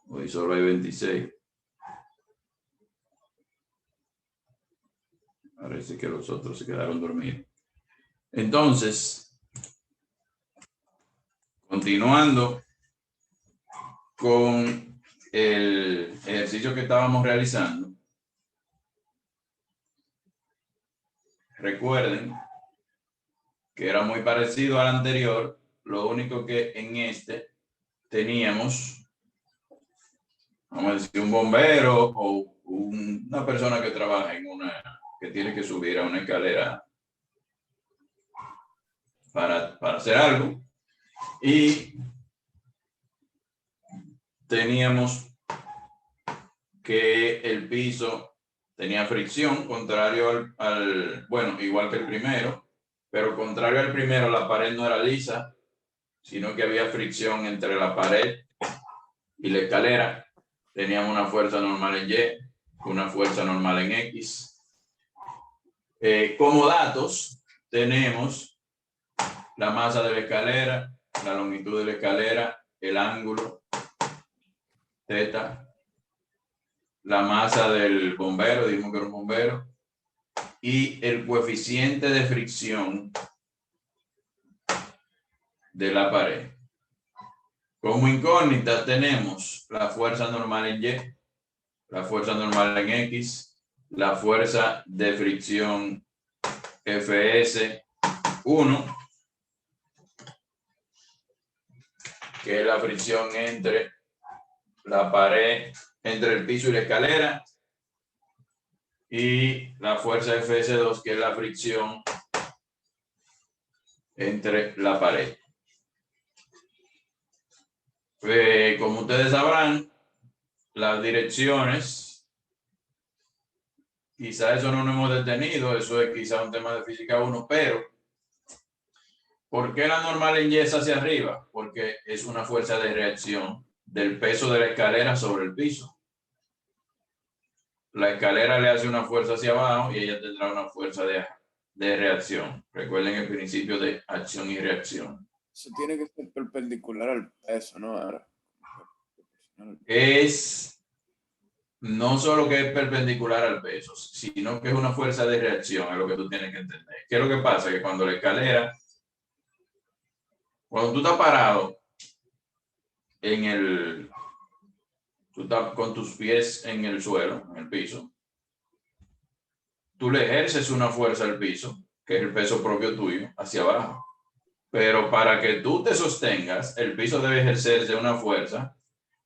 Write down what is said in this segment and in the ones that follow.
Hoy solo hay 26. Parece que los otros se quedaron dormidos. Entonces, continuando con el ejercicio que estábamos realizando, recuerden que era muy parecido al anterior, lo único que en este teníamos, vamos a decir, un bombero o una persona que trabaja que tiene que subir a una escalera para hacer algo, y teníamos que el piso tenía fricción, contrario bueno, igual que el primero, pero contrario al primero, la pared no era lisa, sino que había fricción entre la pared y la escalera. Teníamos una fuerza normal en Y, una fuerza normal en X. Como datos, tenemos la masa de la escalera, la longitud de la escalera, el ángulo, θ, la masa del bombero, dijimos que era un bombero, y el coeficiente de fricción de la pared. Como incógnita tenemos la fuerza normal en Y, la fuerza normal en X, la fuerza de fricción Fs1, que es la fricción entre la pared, entre el piso y la escalera, y la fuerza Fs2, que es la fricción entre la pared. Como ustedes sabrán, las direcciones, quizá eso no nos hemos detenido, eso es quizá un tema de física 1, pero ¿por qué la normal en Y es hacia arriba? Porque es una fuerza de reacción del peso de la escalera sobre el piso. La escalera le hace una fuerza hacia abajo y ella tendrá una fuerza de reacción. Recuerden el principio de acción y reacción. Eso tiene que ser perpendicular al peso, ¿no? Ahora, es no solo que es perpendicular al peso, sino que es una fuerza de reacción, es lo que tú tienes que entender. ¿Qué es lo que pasa? Que cuando la escalera, cuando tú estás parado tú estás con tus pies en el suelo, en el piso, tú le ejerces una fuerza al piso, que es el peso propio tuyo, hacia abajo. Pero para que tú te sostengas, el piso debe ejercerse una fuerza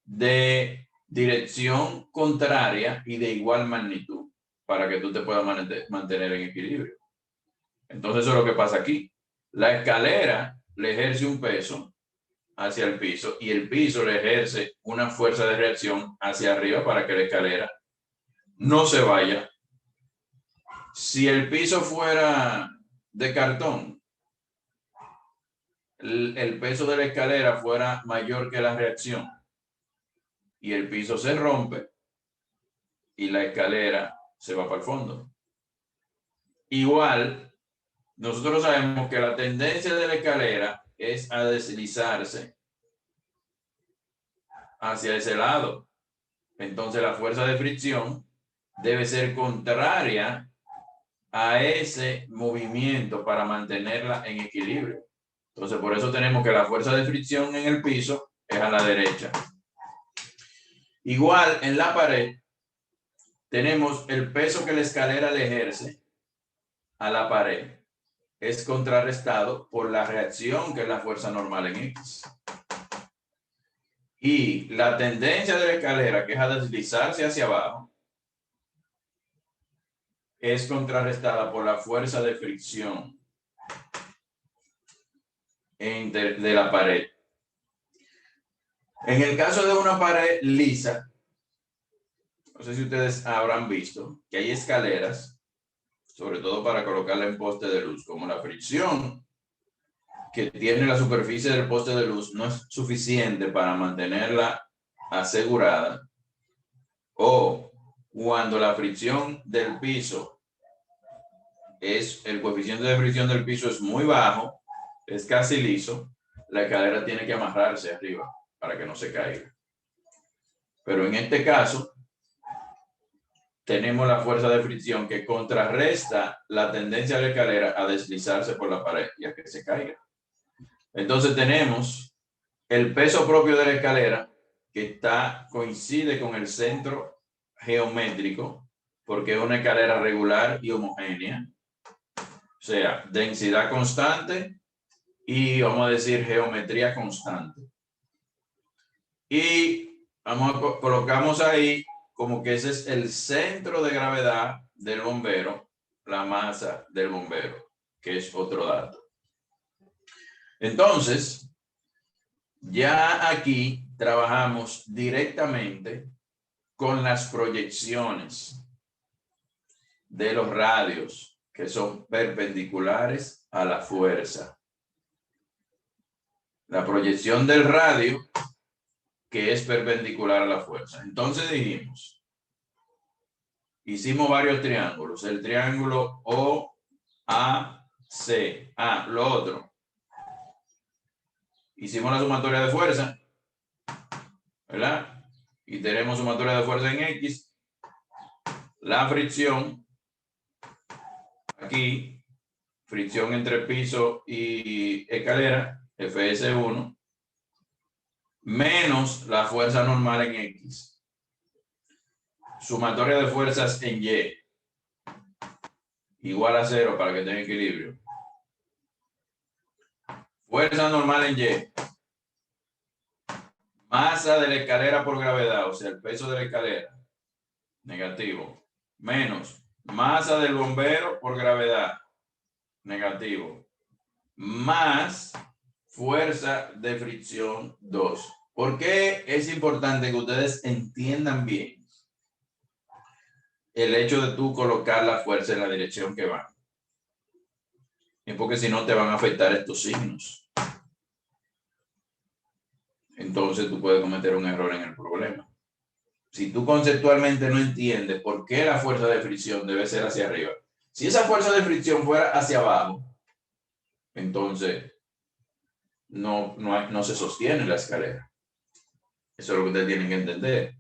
de dirección contraria y de igual magnitud para que tú te puedas mantener en equilibrio. Entonces eso es lo que pasa aquí. La escalera le ejerce un peso hacia el piso y el piso le ejerce una fuerza de reacción hacia arriba para que la escalera no se vaya. Si el piso fuera de cartón, el peso de la escalera fuera mayor que la reacción y el piso se rompe y la escalera se va para el fondo. Igual, nosotros sabemos que la tendencia de la escalera es a deslizarse hacia ese lado. Entonces la fuerza de fricción debe ser contraria a ese movimiento para mantenerla en equilibrio. Entonces por eso tenemos que la fuerza de fricción en el piso es a la derecha. Igual en la pared tenemos el peso que la escalera le ejerce a la pared es contrarrestado por la reacción que es la fuerza normal en X. Y la tendencia de la escalera, que es a deslizarse hacia abajo, es contrarrestada por la fuerza de fricción de la pared. En el caso de una pared lisa, no sé si ustedes habrán visto que hay escaleras, sobre todo para colocarla en poste de luz, como la fricción que tiene la superficie del poste de luz no es suficiente para mantenerla asegurada, o cuando la fricción del piso el coeficiente de fricción del piso es muy bajo, es casi liso, la escalera tiene que amarrarse arriba para que no se caiga. Pero en este caso, tenemos la fuerza de fricción que contrarresta la tendencia de la escalera a deslizarse por la pared y a que se caiga. Entonces tenemos el peso propio de la escalera que coincide con el centro geométrico porque es una escalera regular y homogénea. O sea, densidad constante y vamos a decir geometría constante. Y colocamos ahí como que ese es el centro de gravedad del bombero, la masa del bombero, que es otro dato. Entonces, ya aquí trabajamos directamente con las proyecciones de los radios que son perpendiculares a la fuerza. La proyección del radio que es perpendicular a la fuerza. Entonces dijimos, hicimos varios triángulos, el triángulo OAC. Lo otro, hicimos la sumatoria de fuerza, ¿verdad? Y tenemos sumatoria de fuerza en X, la fricción, aquí, fricción entre piso y escalera, FS1, menos la fuerza normal en X. Sumatoria de fuerzas en Y, igual a 0 para que tenga equilibrio. Fuerza normal en Y. Masa de la escalera por gravedad, o sea, el peso de la escalera, negativo, menos masa del bombero por gravedad, negativo, más fuerza de fricción 2. ¿Por qué es importante que ustedes entiendan bien el hecho de tú colocar la fuerza en la dirección que van? Es porque si no te van a afectar estos signos. Entonces tú puedes cometer un error en el problema. Si tú conceptualmente no entiendes por qué la fuerza de fricción debe ser hacia arriba, si esa fuerza de fricción fuera hacia abajo, entonces no se sostiene la escalera. Eso es lo que ustedes tienen que entender.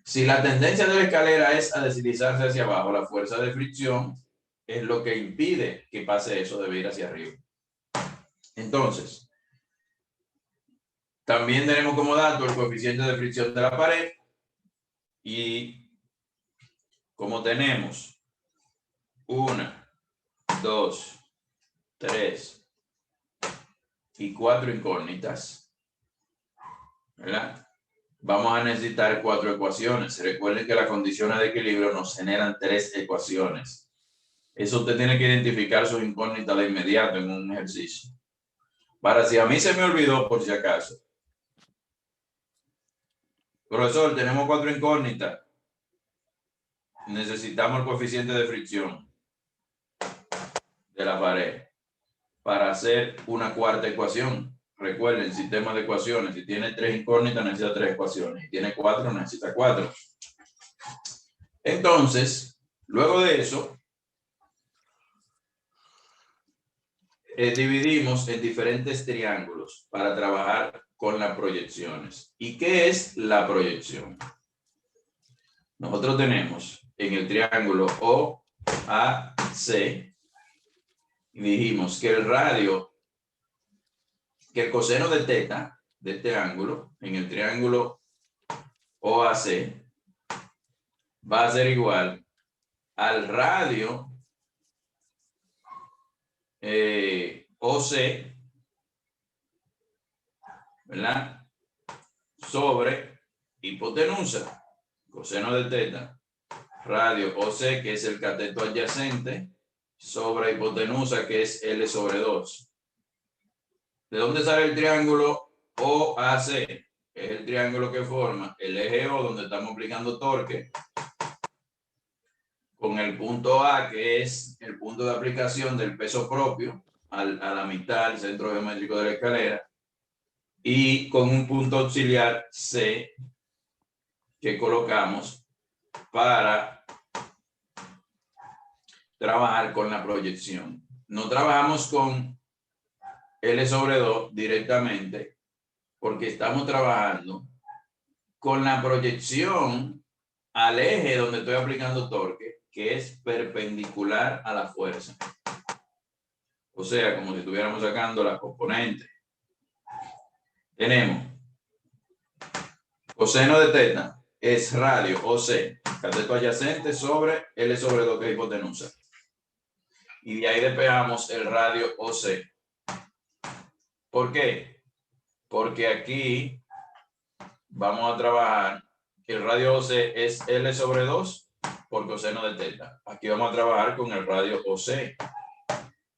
Si la tendencia de la escalera es a deslizarse hacia abajo, la fuerza de fricción es lo que impide que pase eso, debe ir hacia arriba. Entonces, también tenemos como dato el coeficiente de fricción de la pared y como tenemos 1, 2, 3 y 4 incógnitas, ¿verdad? Vamos a necesitar 4 ecuaciones. Recuerden que las condiciones de equilibrio nos generan 3 ecuaciones. Eso usted tiene que identificar sus incógnitas de inmediato en un ejercicio. Para si a mí se me olvidó, por si acaso. Profesor, tenemos 4 incógnitas. Necesitamos el coeficiente de fricción de la pared para hacer una cuarta ecuación. Recuerden, sistema de ecuaciones. Si tiene 3 incógnitas, necesita 3 ecuaciones. Si tiene 4, necesita 4. Entonces, luego de eso, dividimos en diferentes triángulos para trabajar con las proyecciones. ¿Y qué es la proyección? Nosotros tenemos en el triángulo OAC, y dijimos que el radio, que el coseno de teta de este ángulo en el triángulo OAC va a ser igual al radio OC, ¿verdad? Sobre hipotenusa, coseno de teta, radio OC, que es el cateto adyacente, sobre hipotenusa, que es L sobre 2. ¿De dónde sale el triángulo OAC? Es el triángulo que forma el eje O, donde estamos aplicando torque, con el punto A, que es el punto de aplicación del peso propio a la mitad del centro geométrico de la escalera, y con un punto auxiliar C que colocamos para trabajar con la proyección. No trabajamos con L sobre 2 directamente porque estamos trabajando con la proyección al eje donde estoy aplicando torque, que es perpendicular a la fuerza. O sea, como si estuviéramos sacando la componente. Tenemos coseno de teta es radio OC, cateto adyacente sobre L sobre 2 que es hipotenusa. Y de ahí despejamos el radio OC. ¿Por qué? Porque aquí vamos a trabajar que el radio OC es L sobre 2 por coseno de teta. Aquí vamos a trabajar con el radio OC.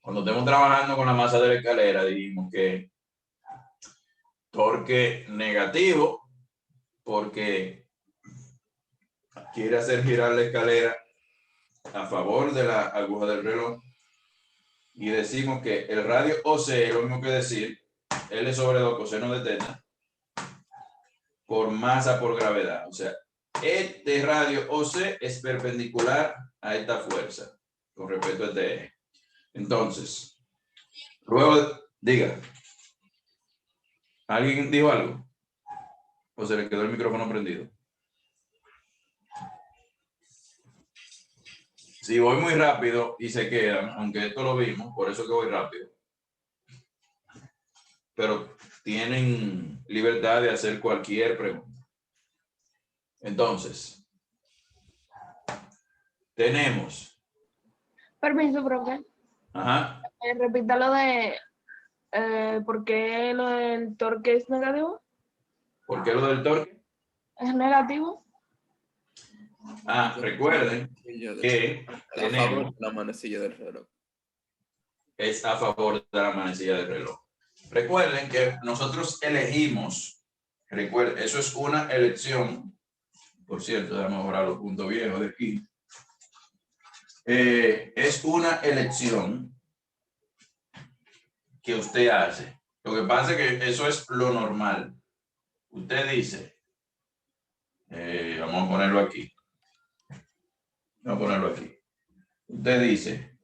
Cuando estemos trabajando con la masa de la escalera, dijimos que torque negativo, porque quiere hacer girar la escalera a favor de la aguja del reloj. Y decimos que el radio OC es lo mismo que decir L sobre 2 coseno de teta por masa por gravedad. O sea, este radio OC es perpendicular a esta fuerza con respecto a este eje. Entonces, luego, diga, ¿alguien dijo algo? ¿O se le quedó el micrófono prendido? Si voy muy rápido y se quedan, aunque esto lo vimos, por eso que voy rápido. Pero tienen libertad de hacer cualquier pregunta. Entonces, tenemos. Permiso, profe. Ajá. Repita lo de ¿por qué lo del torque es negativo? ¿Por qué lo del torque? ¿Es negativo? Recuerden que a favor de la manecilla del reloj. Es a favor de la manecilla del reloj. Recuerden que nosotros elegimos, recuerden, eso es una elección. Por cierto, déjame borrar los puntos viejos de aquí. Es una elección que usted hace. Lo que pasa es que eso es lo normal. Usted dice, vamos a ponerlo aquí. Vamos a ponerlo aquí. Usted dice,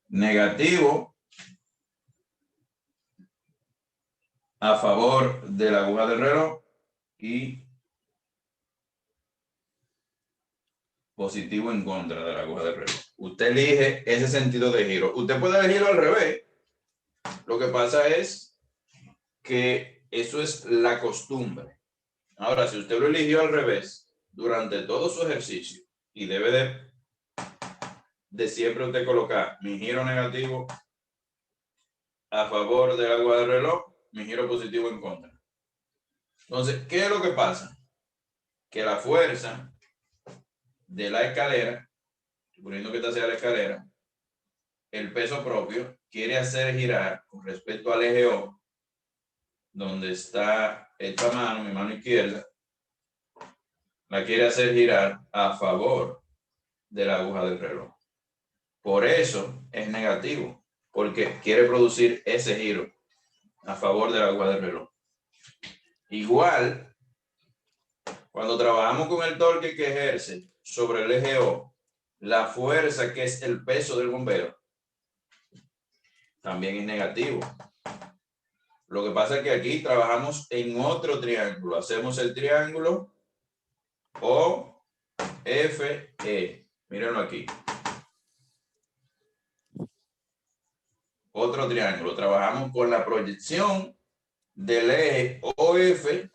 negativo a favor de la aguja del reloj y positivo en contra de la aguja del reloj. Usted elige ese sentido de giro. Usted puede elegirlo al revés. Lo que pasa es que eso es la costumbre. Ahora, si usted lo eligió al revés durante todo su ejercicio y debe de siempre usted colocar mi giro negativo a favor de la aguja del reloj, mi giro positivo en contra. Entonces, ¿qué es lo que pasa? Que la fuerza de la escalera, suponiendo que esta sea la escalera, el peso propio quiere hacer girar con respecto al eje O, donde está esta mano, mi mano izquierda, la quiere hacer girar a favor de la aguja del reloj. Por eso es negativo, porque quiere producir ese giro a favor de la aguja del reloj. Igual, cuando trabajamos con el torque que ejerce sobre el eje O, la fuerza que es el peso del bombero, también es negativo. Lo que pasa es que aquí trabajamos en otro triángulo. Hacemos el triángulo OFE. Mírenlo aquí. Otro triángulo. Trabajamos con la proyección del eje OF,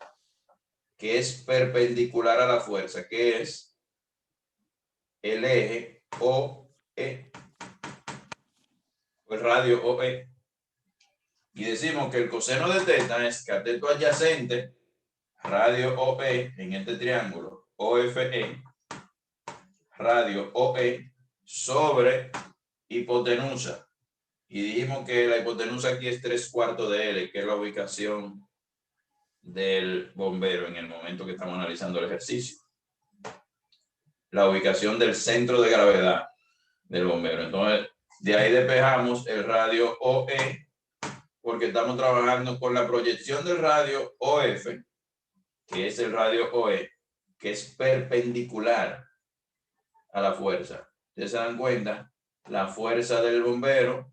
que es perpendicular a la fuerza, que es el eje OE, el radio OE. Y decimos que el coseno de teta es cateto adyacente, radio OE en este triángulo, OFE, radio OE, sobre hipotenusa. Y dijimos que la hipotenusa aquí es 3/4 de L, que es la ubicación del bombero en el momento que estamos analizando el ejercicio. La ubicación del centro de gravedad del bombero. Entonces, de ahí despejamos el radio OE, porque estamos trabajando con la proyección del radio OF, que es el radio OE, que es perpendicular a la fuerza. Ustedes se dan cuenta, la fuerza del bombero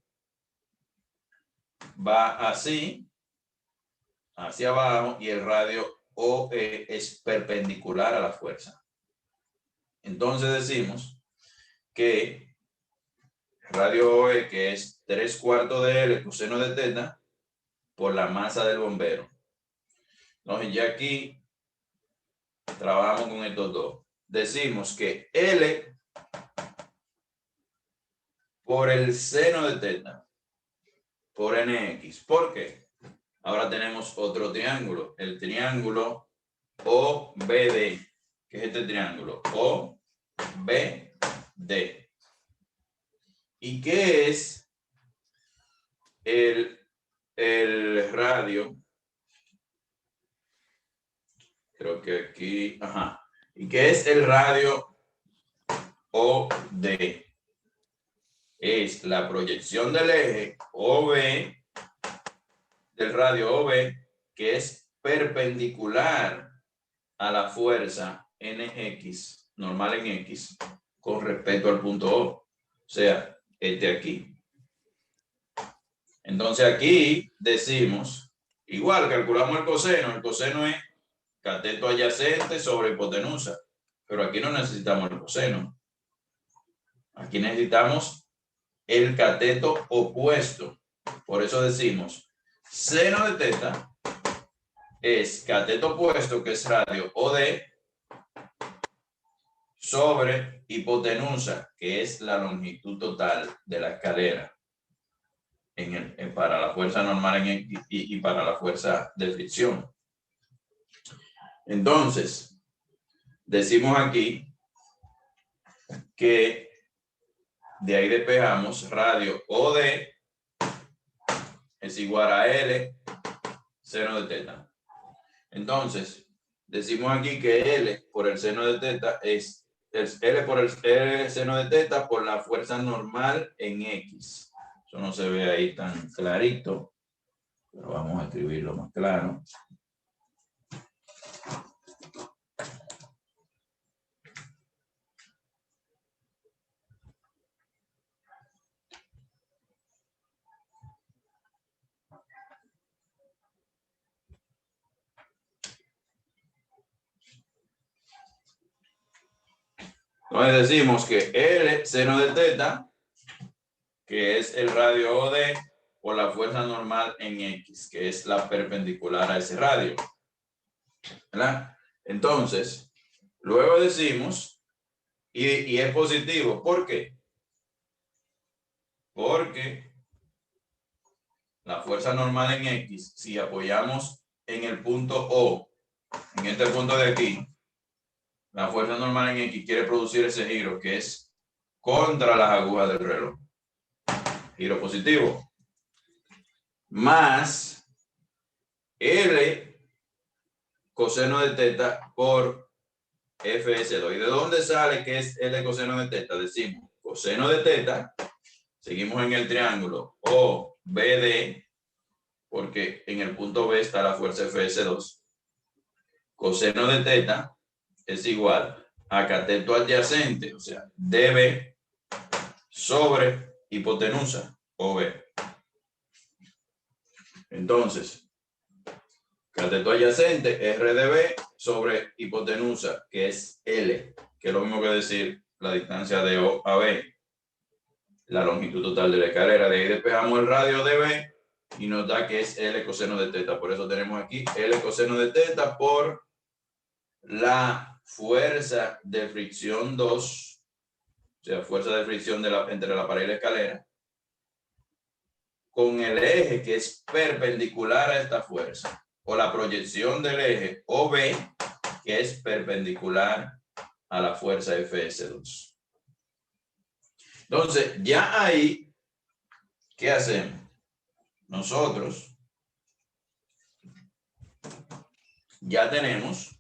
va así, hacia abajo, y el radio OE es perpendicular a la fuerza. Entonces decimos que radio OE, que es 3/4 de L coseno de teta por la masa del bombero. Entonces ya aquí trabajamos con estos dos. Decimos que L por el seno de teta por NX. ¿Por qué? Ahora tenemos otro triángulo, el triángulo OBD, que es este triángulo OBD. ¿Y qué es el radio? Creo que aquí, ajá. ¿Y qué es el radio OD? Es la proyección del eje OB, del radio OB, que es perpendicular a la fuerza NX, normal en X, con respecto al punto O. O sea, este aquí. Entonces aquí decimos, igual calculamos el coseno es cateto adyacente sobre hipotenusa, pero aquí no necesitamos el coseno. Aquí necesitamos el cateto opuesto. Por eso decimos, seno de teta es cateto opuesto, que es radio OD, sobre hipotenusa, que es la longitud total de la escalera para la fuerza normal en X y para la fuerza de fricción. Entonces, decimos aquí que de ahí despejamos radio OD es igual a L seno de teta. Entonces, decimos aquí que L por el seno de teta es L por el seno de teta por la fuerza normal en X. Eso no se ve ahí tan clarito, pero vamos a escribirlo más claro. Entonces decimos que L seno de teta, que es el radio OD, por la fuerza normal en X, que es la perpendicular a ese radio. ¿Verdad? Entonces, luego decimos, y es positivo. ¿Por qué? Porque la fuerza normal en X, si apoyamos en el punto O, en este punto de aquí, la fuerza normal en X quiere producir ese giro que es contra las agujas del reloj. Giro positivo. Más L coseno de teta por Fs2. ¿Y de dónde sale que es L coseno de teta? Decimos coseno de teta. Seguimos en el triángulo OBD, porque en el punto B está la fuerza Fs2. Coseno de teta es igual a cateto adyacente, o sea, DB sobre hipotenusa, OB. Entonces, cateto adyacente, RDB sobre hipotenusa, que es L, que es lo mismo que decir la distancia de O a B, la longitud total de la escalera. De ahí despejamos el radio de B y nos da que es L coseno de teta. Por eso tenemos aquí L coseno de teta por la fuerza de fricción 2, o sea, fuerza de fricción entre la pared y la escalera, con el eje que es perpendicular a esta fuerza, o la proyección del eje OB, que es perpendicular a la fuerza Fs2. Entonces, ya ahí, ¿qué hacemos? Nosotros ya tenemos...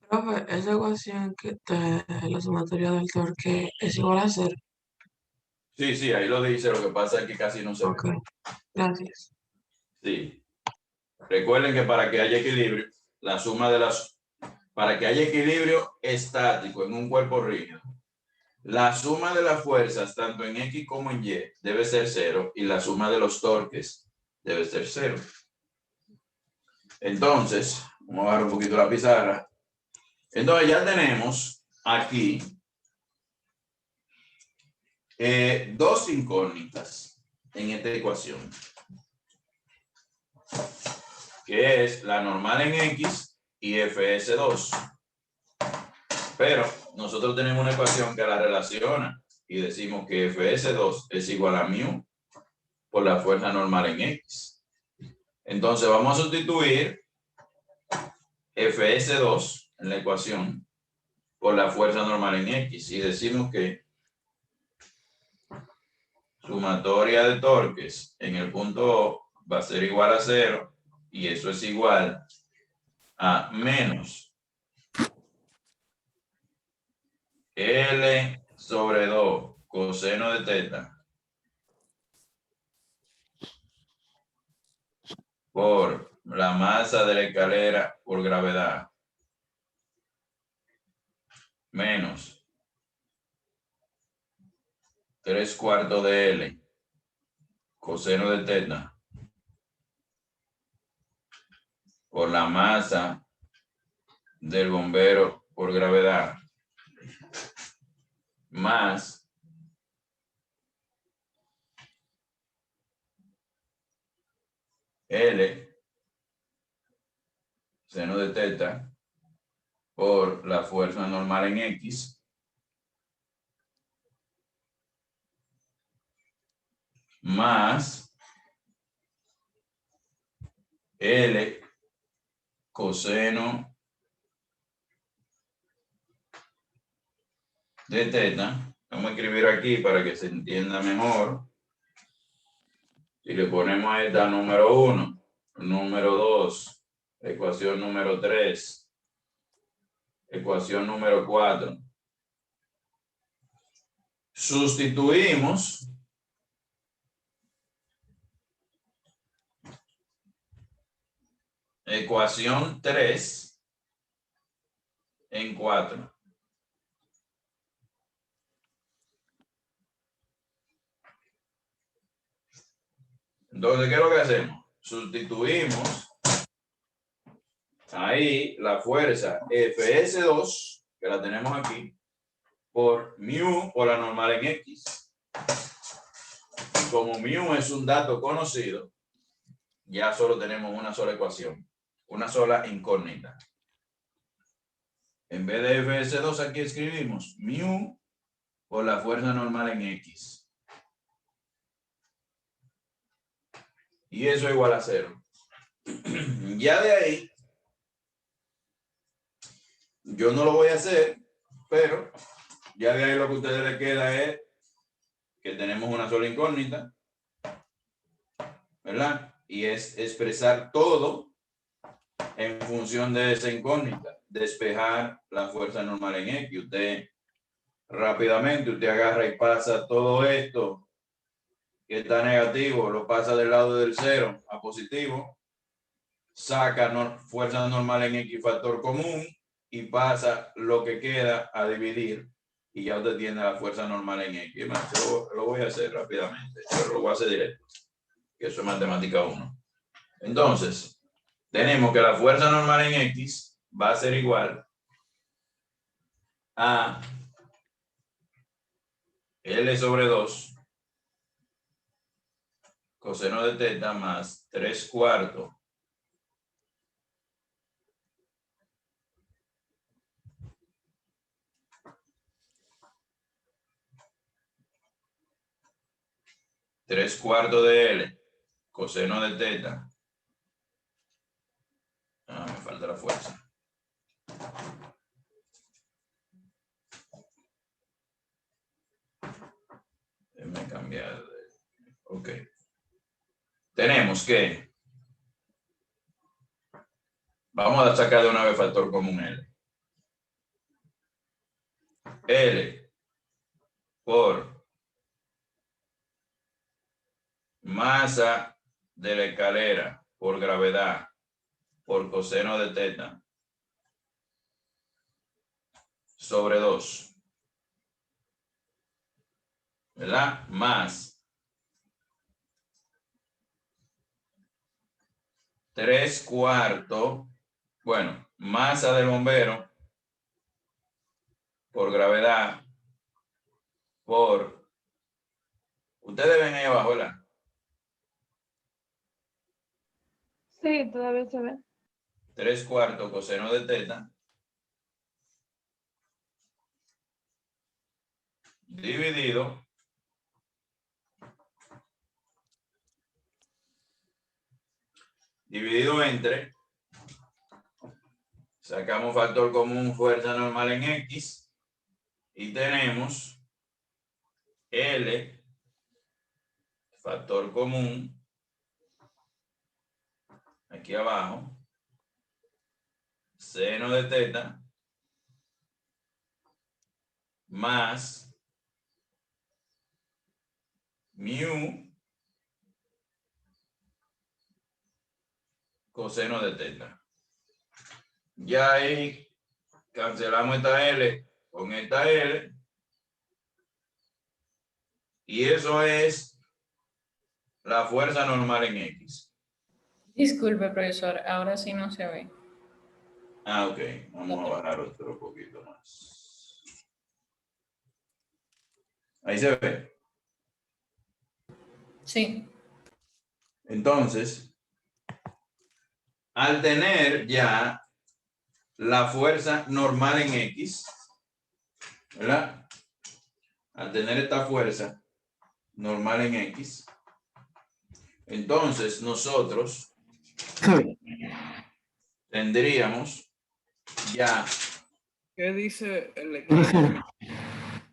Profe, esa ecuación que de la sumatoria del torque es igual a 0. Sí, ahí lo dice, lo que pasa es que casi no se ve. Ok, gracias. Sí. Recuerden que para que haya equilibrio, la suma de para que haya equilibrio estático en un cuerpo rígido, la suma de las fuerzas, tanto en X como en Y, debe ser 0, y la suma de los torques debe ser 0. Entonces, vamos a bajar un poquito la pizarra. Entonces ya tenemos aquí dos incógnitas en esta ecuación, que es la normal en X y FS2. Pero nosotros tenemos una ecuación que la relaciona y decimos que FS2 es igual a mu por la fuerza normal en X. Entonces vamos a sustituir FS2 en la ecuación por la fuerza normal en X y decimos que sumatoria de torques en el punto O va a ser igual a 0 y eso es igual a menos L sobre 2 coseno de teta por la masa de la escalera por gravedad menos 3/4 de L coseno de teta por la masa del bombero por gravedad más L seno de teta por la fuerza normal en X más L coseno de teta. Vamos a escribir aquí para que se entienda mejor. Si le ponemos a esta número 1, número 2, ecuación número 3, ecuación número 4. Sustituimos ecuación 3 en 4. Entonces, ¿qué es lo que hacemos? Sustituimos ahí la fuerza Fs2, que la tenemos aquí, por mu por la normal en X. Como mu es un dato conocido, ya solo tenemos una sola ecuación, una sola incógnita. En vez de Fs2 aquí escribimos mu por la fuerza normal en X. Y eso es igual a 0. Ya de ahí, yo no lo voy a hacer, pero ya de ahí lo que a ustedes les queda es que tenemos una sola incógnita, ¿verdad? Y es expresar todo en función de esa incógnita, despejar la fuerza normal en X. Usted rápidamente, usted agarra y pasa todo esto que está negativo, lo pasa del lado del 0 a positivo, saca fuerza normal en X factor común y pasa lo que queda a dividir y ya usted tiene la fuerza normal en X. Yo lo voy a hacer rápidamente, pero lo voy a hacer directo, que eso es matemática 1. Entonces, tenemos que la fuerza normal en X va a ser igual a L sobre 2 coseno de teta más 3/4 3/4 de L coseno de teta. Me falta la fuerza. Déjame cambiar. Ok. Tenemos que, vamos a sacar de una vez factor común L. L por masa de la escalera por gravedad por coseno de teta sobre 2, ¿verdad? Más 3/4, bueno, masa del bombero por gravedad por, ustedes ven ahí abajo, ¿verdad? Sí, todavía se ve. 3/4 coseno de teta dividido entre, sacamos factor común, fuerza normal en X, y tenemos L, factor común, aquí abajo, seno de teta, más mu coseno de teta. Ya ahí cancelamos esta L con esta L. Y eso es la fuerza normal en X. Disculpe, profesor, ahora sí no se ve. Ah, ok. Vamos a bajar otro poquito más. Ahí se ve. Sí. Entonces, al tener ya la fuerza normal en X, ¿verdad? Al tener esta fuerza normal en X, entonces nosotros tendríamos ya, ¿Qué dice el equilibrio?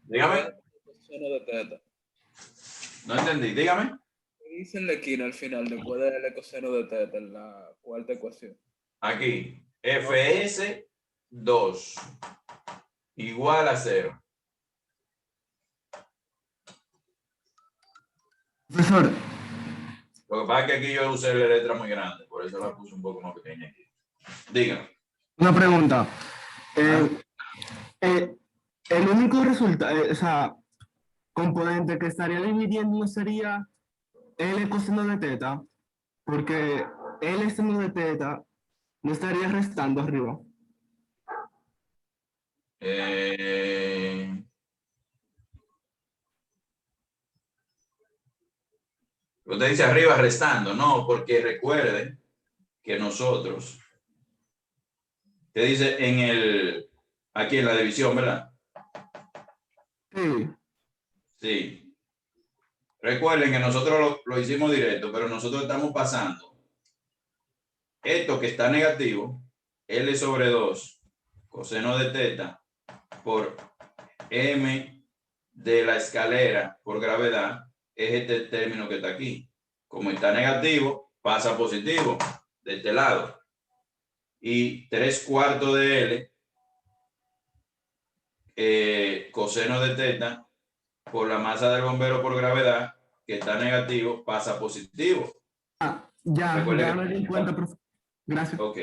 dígame, Coseno de teta. no entendí, dígame. ¿Qué dice el equino al final después del coseno de teta en la cuarta ecuación? Aquí, Fs2 igual a 0. Profesor, Lo que pasa es que aquí yo usé la letra muy grande, por eso la puse un poco más pequeña aquí. Dígame. una pregunta. El único resultado, o sea, componente que estaría dividiendo sería L coseno de teta, porque L seno de teta no estaría restando arriba. Usted dice arriba restando, no, porque recuerden que nosotros, te dice aquí en la división, ¿verdad? Sí. Sí. Recuerden que nosotros lo hicimos directo, pero nosotros estamos pasando esto que está negativo, L sobre 2 coseno de teta por M de la escalera por gravedad, es este término que está aquí. Como está negativo, pasa a positivo de este lado. Y 3/4 de L, coseno de teta, por la masa del bombero por gravedad, que está negativo, pasa a positivo. Ya Recuerde me di cuenta, profe. Gracias. Ok.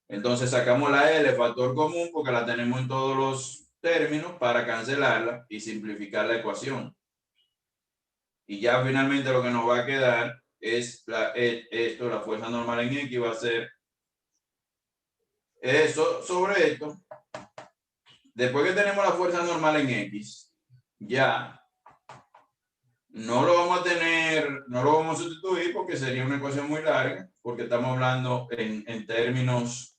Entonces sacamos la L, factor común, porque la tenemos en todos los términos para cancelarla y simplificar la ecuación. Y ya finalmente lo que nos va a quedar es la fuerza normal en X va a ser eso sobre esto. Después que tenemos la fuerza normal en X, ya no lo vamos a tener, no lo vamos a sustituir porque sería una ecuación muy larga, porque estamos hablando en términos,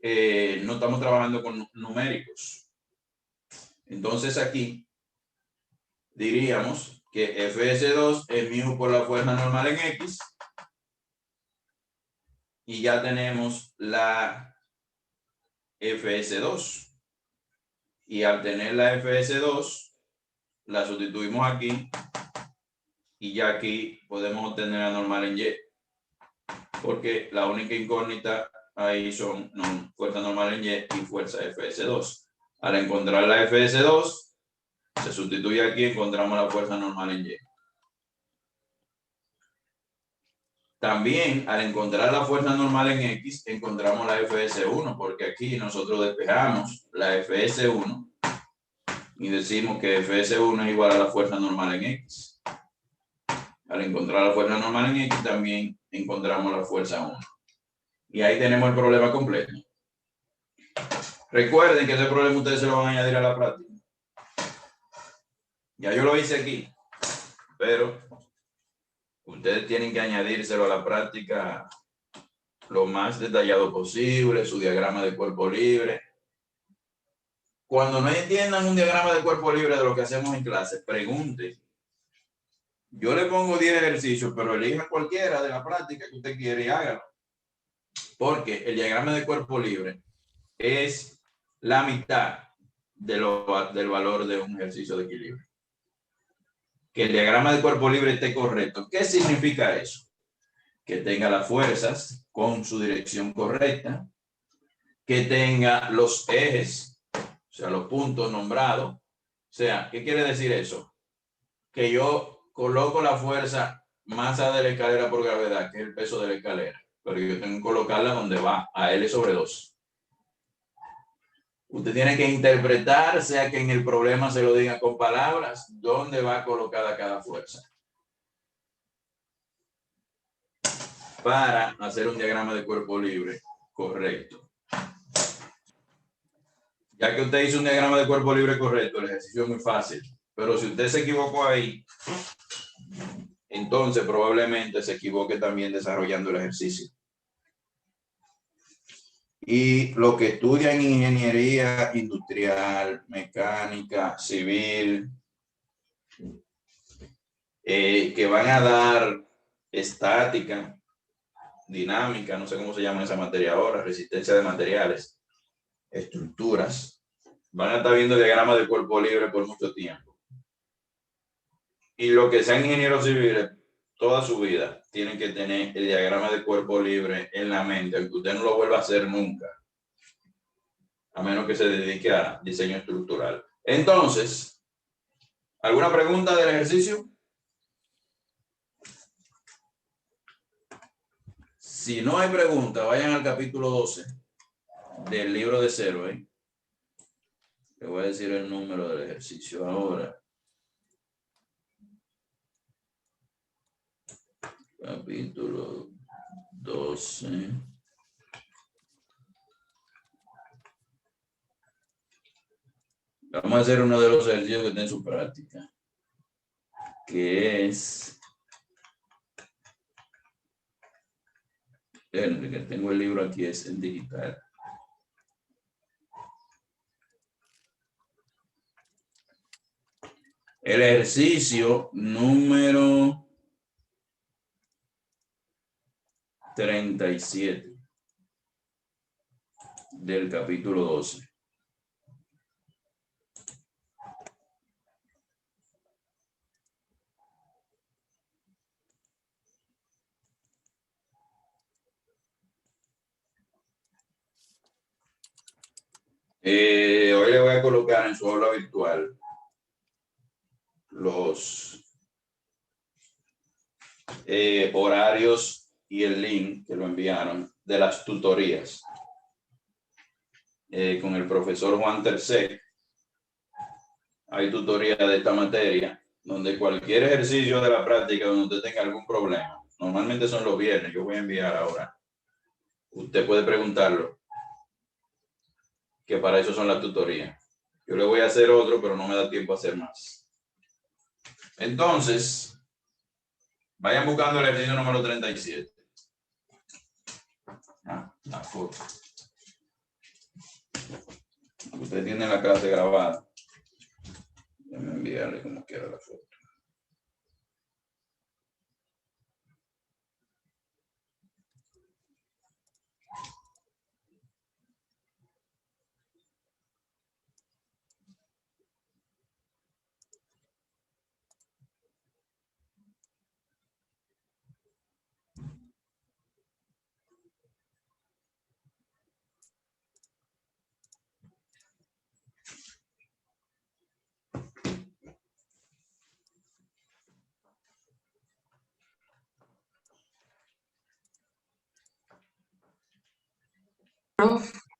no estamos trabajando con numéricos. Entonces aquí diríamos que Fs2 es mu por la fuerza normal en X, y ya tenemos la Fs2. Y al tener la Fs2, la sustituimos aquí, y ya aquí podemos obtener la normal en Y, porque la única incógnita ahí son fuerza normal en Y y fuerza Fs2. Al encontrar la Fs2, se sustituye aquí, encontramos la fuerza normal en Y. También al encontrar la fuerza normal en X, encontramos la Fs1, porque aquí nosotros despejamos la Fs1 y decimos que Fs1 es igual a la fuerza normal en X. Al encontrar la fuerza normal en X, también encontramos la fuerza 1. Y ahí tenemos el problema completo. Recuerden que ese problema ustedes se lo van a añadir a la práctica. Ya yo lo hice aquí, pero ustedes tienen que añadírselo a la práctica lo más detallado posible, su diagrama de cuerpo libre. Cuando no entiendan un diagrama de cuerpo libre de lo que hacemos en clase, pregunten. Yo le pongo 10 ejercicios, pero elija cualquiera de la práctica que usted quiere y hágalo. Porque el diagrama de cuerpo libre es la mitad del valor de un ejercicio de equilibrio. Que el diagrama de cuerpo libre esté correcto. ¿Qué significa eso? Que tenga las fuerzas con su dirección correcta, que tenga los ejes, o sea, los puntos nombrados. O sea, ¿qué quiere decir eso? Que yo coloco la fuerza masa de la escalera por gravedad, que es el peso de la escalera, pero yo tengo que colocarla donde va, a L/2. Usted tiene que interpretar, sea que en el problema se lo diga con palabras, dónde va colocada cada fuerza. Para hacer un diagrama de cuerpo libre correcto. Ya que usted hizo un diagrama de cuerpo libre correcto, el ejercicio es muy fácil. Pero si usted se equivocó ahí, entonces probablemente se equivoque también desarrollando el ejercicio. Y lo que estudian ingeniería industrial, mecánica, civil, que van a dar estática, dinámica, no sé cómo se llama esa materia ahora, resistencia de materiales, estructuras, van a estar viendo diagramas de cuerpo libre por mucho tiempo. Y lo que sean ingenieros civiles, toda su vida, tienen que tener el diagrama de cuerpo libre en la mente, aunque usted no lo vuelva a hacer nunca, a menos que se dedique a diseño estructural. Entonces, ¿alguna pregunta del ejercicio? Si no hay pregunta, vayan al capítulo 12 del libro de cero. Le voy a decir el número del ejercicio ahora. Capítulo 12. Vamos a hacer uno de los ejercicios que está en su práctica, que es... El que tengo el libro aquí es en digital. El ejercicio número 37 del capítulo 12. Hoy le voy a colocar en su aula virtual los horarios y el link que lo enviaron de las tutorías con el profesor Juan Tercé. Hay tutoría de esta materia donde cualquier ejercicio de la práctica donde usted tenga algún problema, normalmente son los viernes, yo voy a enviar ahora, usted puede preguntarlo, que para eso son las tutorías. Yo le voy a hacer otro, pero no me da tiempo a hacer más. Entonces, vayan buscando el ejercicio número 37. La foto. Usted tiene la clase grabada. Déjame enviarle como quiera la foto.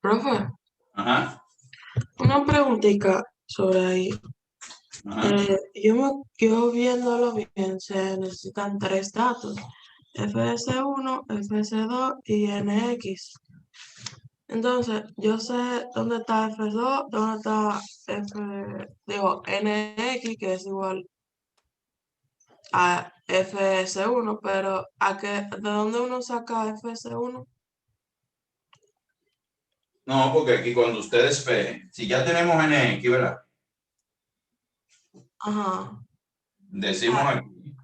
Profe, Ajá. una preguntita sobre ahí. Ajá. Yo viéndolo bien, se necesitan 3 datos. FS1, FS2 y NX. Entonces, yo sé dónde está F2, dónde está NX, que es igual a FS1, pero ¿de dónde uno saca FS1? No, porque aquí cuando ustedes despeje, si ya tenemos NX, ¿verdad? Ajá. Decimos Ah, aquí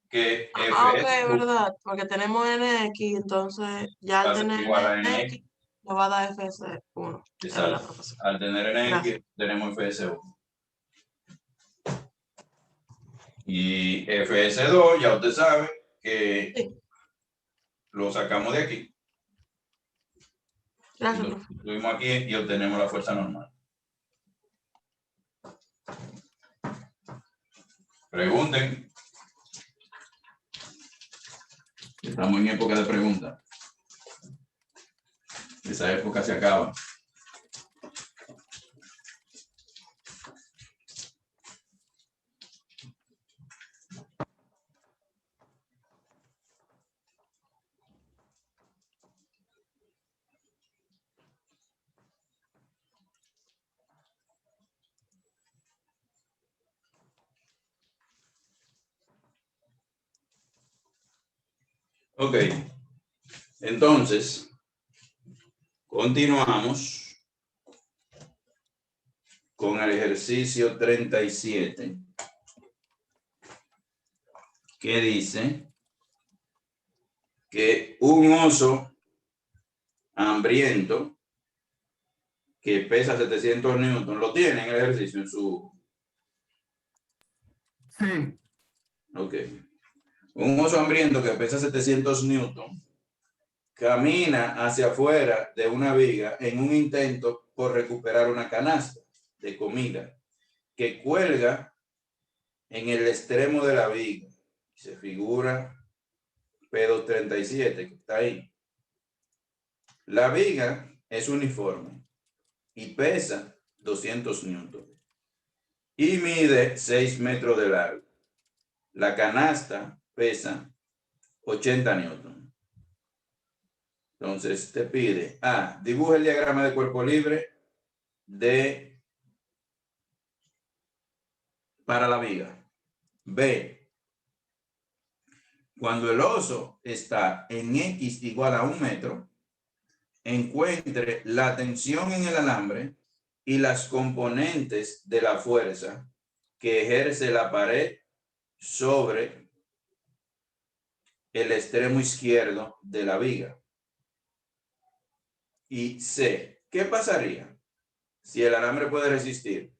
que ok, FS1 verdad, porque tenemos NX, entonces ya va al a ser tener igual a NX, NX. nos va a dar FS1. Es verdad, Exacto. profesor. Al tener Gracias. NX, tenemos FS1. Y FS2, ya usted sabe que Sí, lo sacamos de aquí. Y gracias, lo profe. sustituimos aquí y obtenemos la fuerza normal. Pregunten. Estamos en época de preguntas. Esa época se acaba. Ok. Entonces, continuamos con el ejercicio 37, que dice que un oso hambriento que pesa 700 newton, lo tiene en el ejercicio en su... Sí, Ok. Un oso hambriento que pesa 700 newton camina hacia afuera de una viga en un intento por recuperar una canasta de comida que cuelga en el extremo de la viga. Se figura P237 que está ahí. La viga es uniforme y pesa 200 newton y mide 6 metros de largo. La canasta pesa 80 newton. Entonces te pide A, dibuja el diagrama de cuerpo libre para la viga. B, cuando el oso está en X igual a 1 metro, encuentre la tensión en el alambre y las componentes de la fuerza que ejerce la pared sobre el extremo izquierdo de la viga. Y C, ¿qué pasaría si el alambre puede resistir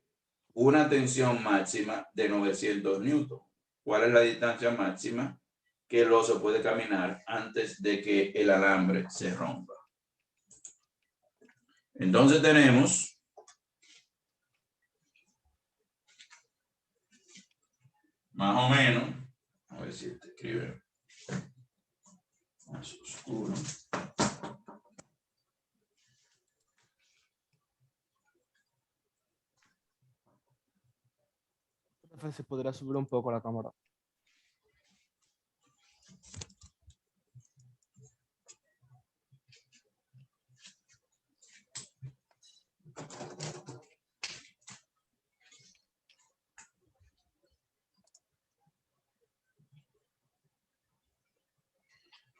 una tensión máxima de 900 newton? ¿Cuál es la distancia máxima que el oso puede caminar antes de que el alambre se rompa? Entonces tenemos más o menos, a ver si te escribe más oscuro. profe, si podría subir un poco la cámara.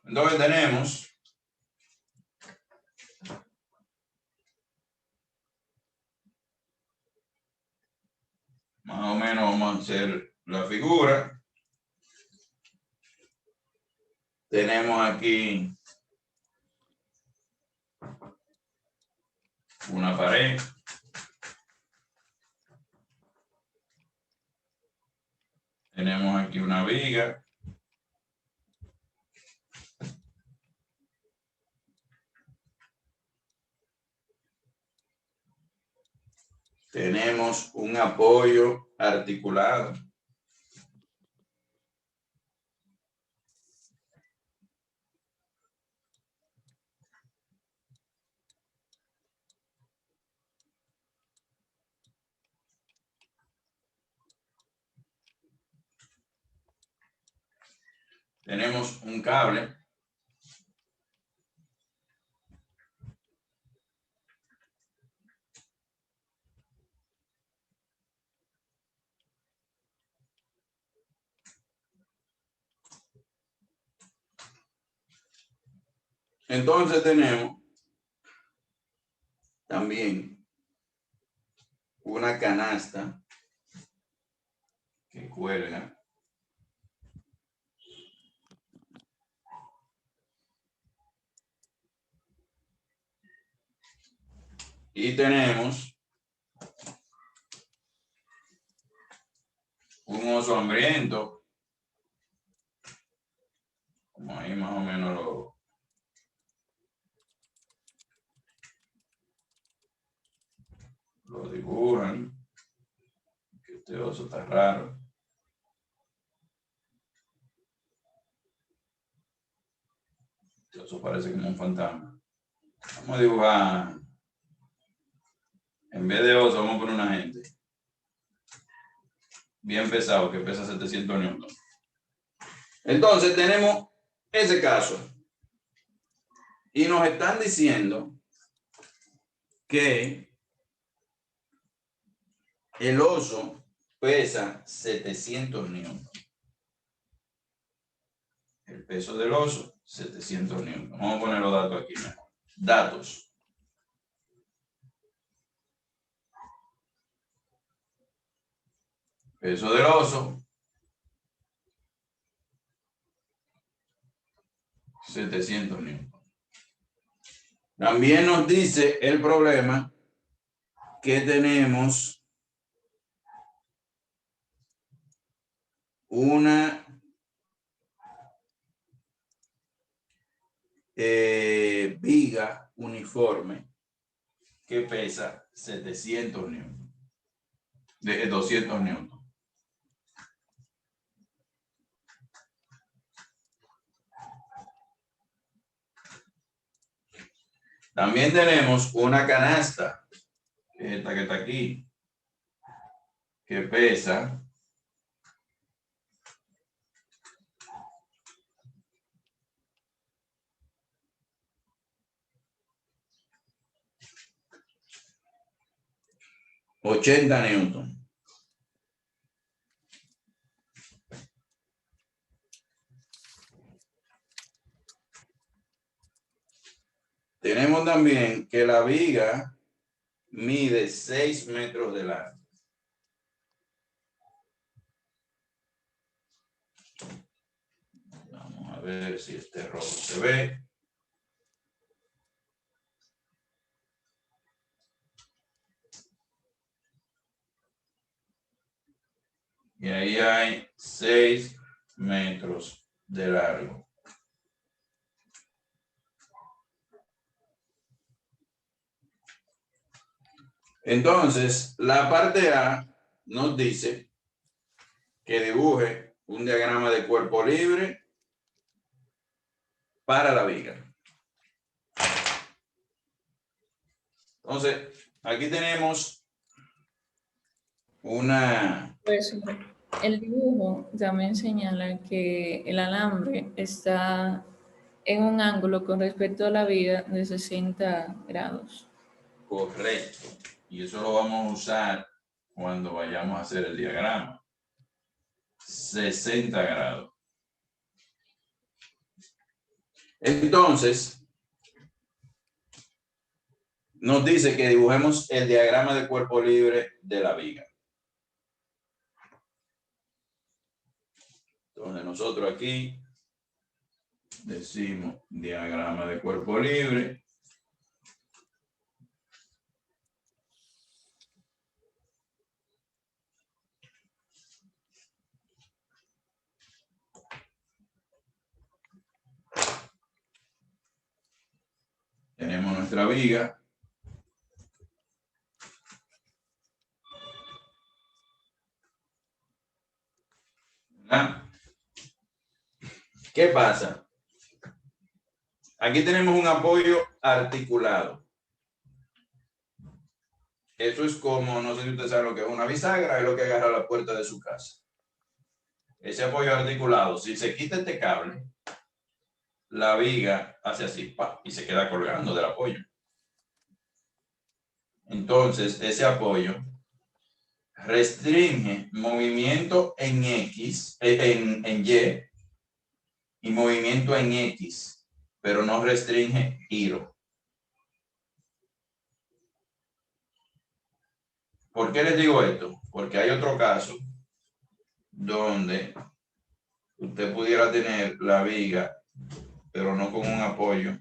Entonces tenemos más o menos, vamos a hacer la figura. Tenemos aquí una pared. Tenemos aquí una viga. Tenemos un apoyo articulado. tenemos un cable. Entonces tenemos también una canasta que cuelga. Y tenemos un oso hambriento. Como ahí más o menos lo dibujan. Que este oso está raro. Este oso parece como un fantasma. Vamos a dibujar. En vez de oso, vamos a poner una gente. Bien pesado, que pesa 700 newtons. Entonces tenemos ese caso. Y nos están diciendo que el oso pesa 700 newtons. El peso del oso, 700 newtons. Vamos a poner los datos aquí mejor. Datos. Peso del oso, 700 newtons. También nos dice el problema que tenemos una viga uniforme que pesa 700 newtons, de 200 newtons. También tenemos una canasta, que es esta que está aquí, que pesa 80 newtons. Tenemos también que la viga mide 6 metros de largo. Vamos a ver si este rojo se ve. Y ahí hay 6 metros de largo. Entonces, la parte A nos dice que dibuje un diagrama de cuerpo libre para la viga. Entonces, aquí tenemos una... Pues el dibujo también señala que el alambre está en un ángulo con respecto a la viga de 60 grados. Correcto. Y eso lo vamos a usar cuando vayamos a hacer el diagrama. 60 grados. Entonces, nos dice que dibujemos el diagrama de cuerpo libre de la viga. Entonces, nosotros aquí decimos diagrama de cuerpo libre. Tenemos nuestra viga. ¿Ah? ¿Qué pasa? Aquí tenemos un apoyo articulado. Eso es como, no sé si ustedes saben lo que es una bisagra, es lo que agarra la puerta de su casa. ese apoyo articulado, si se quita este cable, la viga hace así, ¡pa! Y se queda colgando del apoyo. Entonces, ese apoyo restringe movimiento en X, en Y movimiento en X, pero no restringe giro. ¿Por qué les digo esto? Porque hay otro caso donde usted pudiera tener la viga, pero no con un apoyo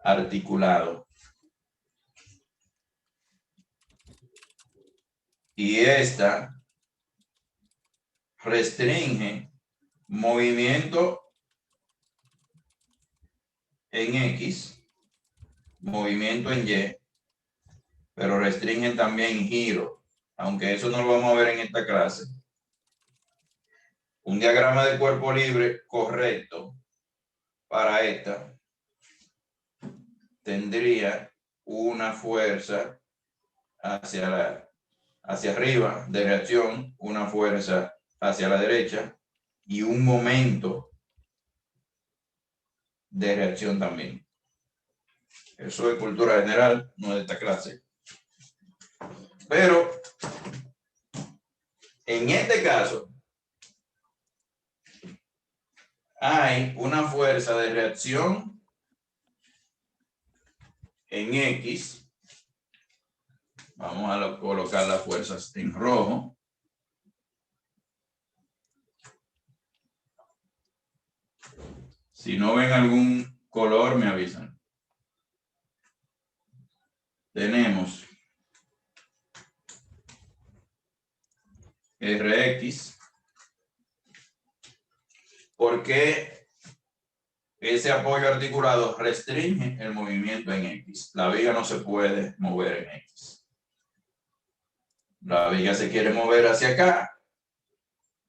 articulado. Y esta restringe movimiento en X, movimiento en Y, pero restringen también giro, aunque eso no lo vamos a ver en esta clase. Un diagrama de cuerpo libre correcto para esta tendría una fuerza hacia arriba de reacción, una fuerza hacia la derecha y un momento de reacción también. Eso es cultura general, no de esta clase. Pero en este caso hay una fuerza de reacción en X. Vamos a colocar las fuerzas en rojo. Si no ven algún color, me avisan. Tenemos Rx, porque ese apoyo articulado restringe el movimiento en X. La viga no se puede mover en X. La viga se quiere mover hacia acá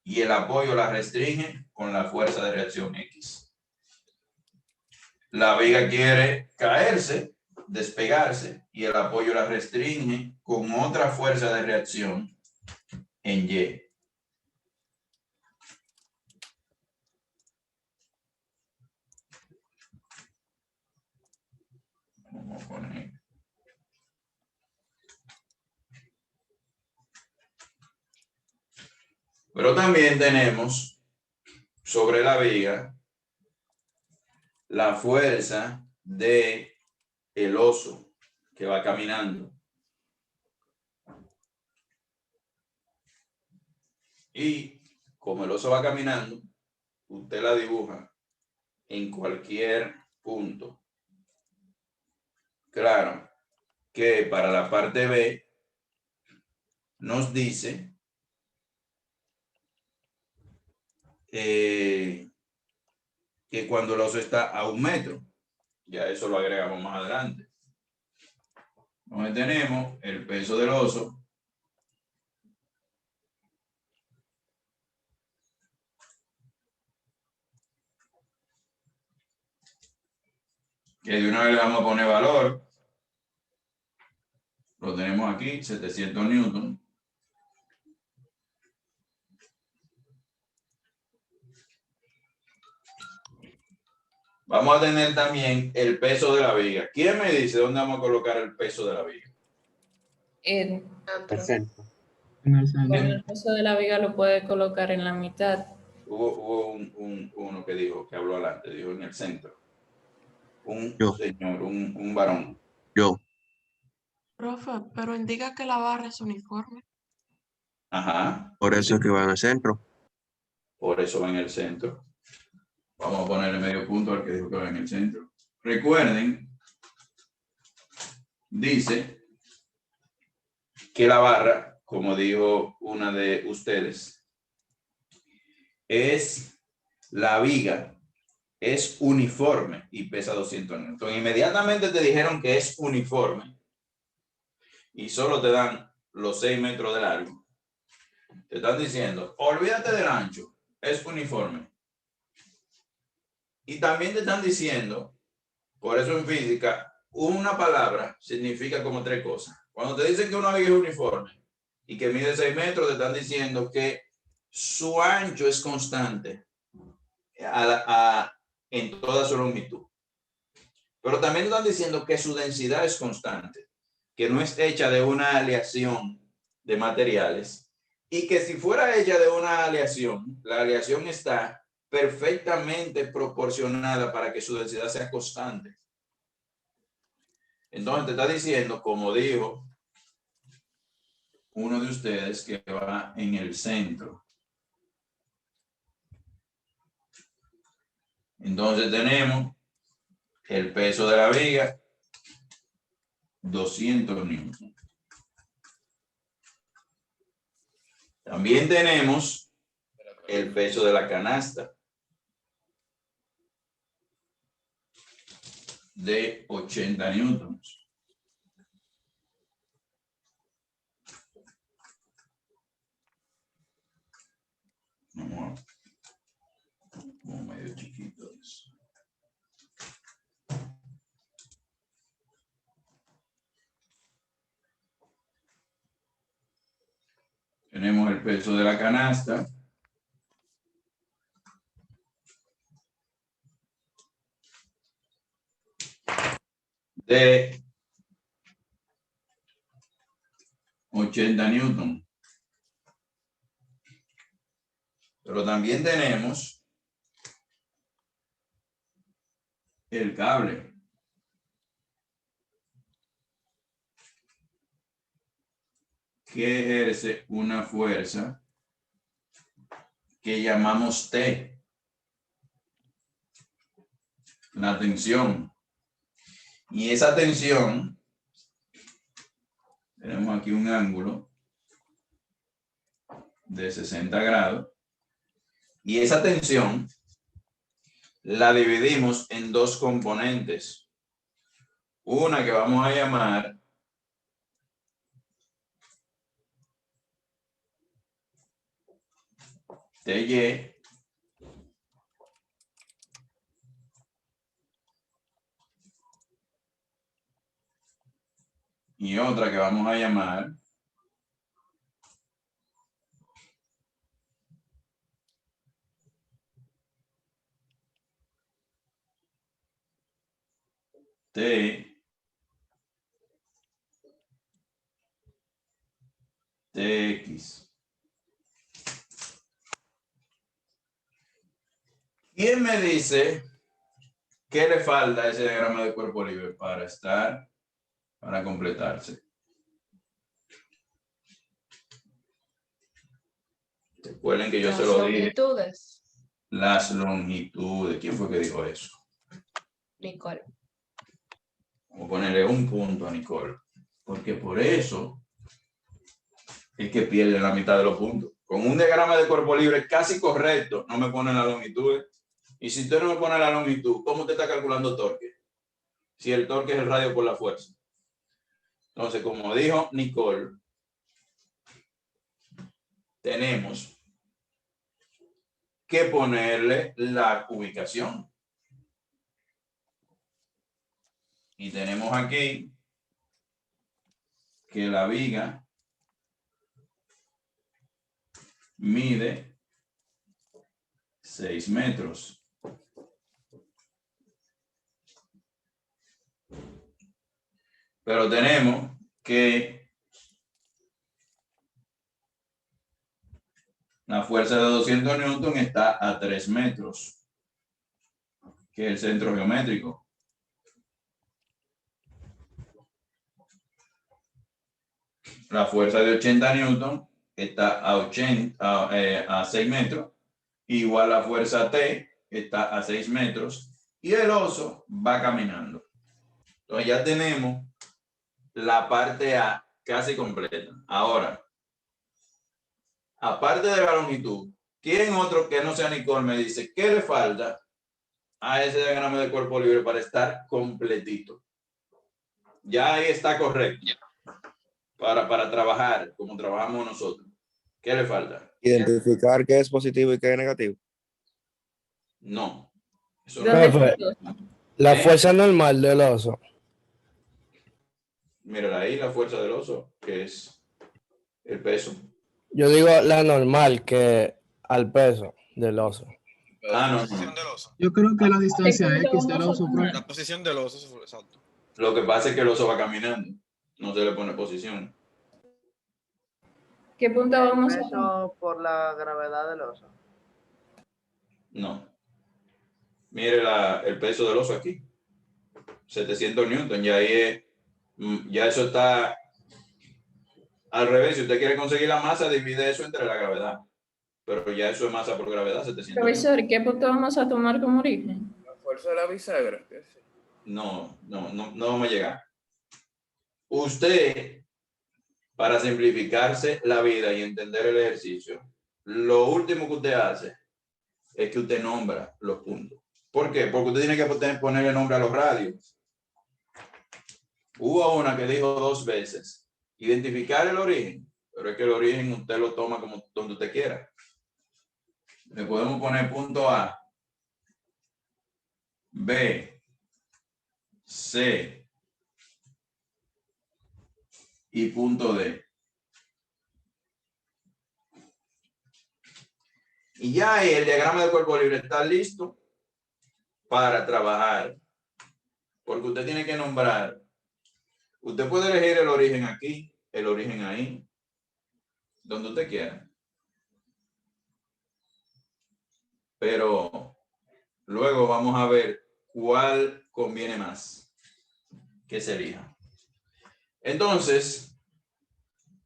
y el apoyo la restringe con la fuerza de reacción X. La viga quiere caerse, despegarse, y el apoyo la restringe con otra fuerza de reacción en Y. Vamos a poner. Pero también tenemos sobre la viga la fuerza de el oso que va caminando. Y como el oso va caminando, usted la dibuja en cualquier punto. Claro que para la parte B nos dice que cuando el oso está a 1 metro, ya eso lo agregamos más adelante. Donde tenemos el peso del oso que de una vez le vamos a poner valor. Lo tenemos aquí, 700 newton. Vamos a tener también el peso de la viga. ¿Quién me dice dónde vamos a colocar el peso de la viga? El En el peso de la viga lo puede colocar en la mitad. Hubo uno que dijo, que habló adelante, dijo en el centro. Yo. Señor, un varón. Yo. Profe, pero indica que la barra es uniforme. Ajá. Por eso es que va en el centro. Por eso va en el centro. Vamos a ponerle medio punto al que dijo que va en el centro. Recuerden, dice que la barra, como dijo una de ustedes, es la viga, es uniforme y pesa 200 newton. Entonces, inmediatamente te dijeron que es uniforme y solo te dan los 6 metros de largo. Te están diciendo, olvídate del ancho, es uniforme. Y también te están diciendo, por eso en física, una palabra significa como 3 cosas. Cuando te dicen que una viga es uniforme y que mide 6 metros, te están diciendo que su ancho es constante en toda su longitud. Pero también están diciendo que su densidad es constante, que no es hecha de una aleación de materiales y que si fuera hecha de una aleación, la aleación está perfectamente proporcionada para que su densidad sea constante. Entonces te está diciendo, como dijo uno de ustedes, que va en el centro. Entonces tenemos el peso de la viga, 200 newton. También tenemos el peso de la canasta, de 80 newtons. Vamos como medio chiquito eso. Tenemos el peso de la canasta, de 80 newton. Pero también tenemos el cable, que ejerce una fuerza que llamamos T, la tensión. Y esa tensión, tenemos aquí un ángulo de 60 grados, y esa tensión la dividimos en dos componentes. Una que vamos a llamar TY, y otra que vamos a llamar TX. ¿Quién me dice qué le falta a ese diagrama de cuerpo libre para completarse? Recuerden que yo Las se lo dije. longitudes, Las longitudes. ¿Quién fue que dijo eso? Nicole. Vamos a ponerle un punto a Nicole, porque por eso es que pierde la mitad de los puntos. Con un diagrama de cuerpo libre casi correcto, no me pone la longitud. Y si usted no me pone la longitud, ¿cómo usted está calculando torque? Si el torque es el radio por la fuerza. Entonces, como dijo Nicole, tenemos que ponerle la ubicación. Y tenemos aquí que la viga mide 6 metros. Pero tenemos que la fuerza de 200 newton está a 3 metros, que es el centro geométrico. La fuerza de 80 newton está a 6 metros, igual la fuerza T está a 6 metros, y el oso va caminando. Entonces ya tenemos la parte A casi completa. Ahora, aparte de la longitud, ¿quién otro que no sea Nicole me dice qué le falta a ese diagrama de cuerpo libre para estar completito? Ya ahí está correcto. Para trabajar como trabajamos nosotros. ¿Qué le falta? Identificar qué es positivo y qué es negativo. No. Eso ¿Dónde no. está el oso? La ¿Eh? fuerza normal del oso. Mira ahí la fuerza del oso, que es el peso. Yo digo la normal, que al peso del oso. Ah, no, Posición no. del oso. Yo creo que la ¿Qué distancia punto X del vamos a oso, tomar? La posición del oso, eso fue exacto. Lo que pasa es que el oso va caminando. No se le pone posición. ¿Qué punto El vamos a tomar? peso por la gravedad del oso. No. Mire el peso del oso aquí. 700 newton. Ya ahí es, ya eso está al revés. Si usted quiere conseguir la masa, divide eso entre la gravedad. Pero ya eso es masa por gravedad, 700 Profesor, newton. ¿qué punto vamos a tomar como origen? La fuerza de la bisagra. ¿Qué es? No vamos a llegar. Usted, para simplificarse la vida y entender el ejercicio, lo último que usted hace es que usted nombra los puntos. ¿Por qué? Porque usted tiene que ponerle nombre a los radios. Hubo una que dijo 2 veces, identificar el origen, pero es que el origen usted lo toma como donde usted quiera. Le podemos poner punto A, B, C y punto D. Y ya ahí el diagrama de cuerpo libre está listo para trabajar. Porque usted tiene que nombrar. Usted puede elegir el origen aquí, el origen ahí, donde usted quiera. Pero luego vamos a ver cuál conviene más que se elija. Entonces,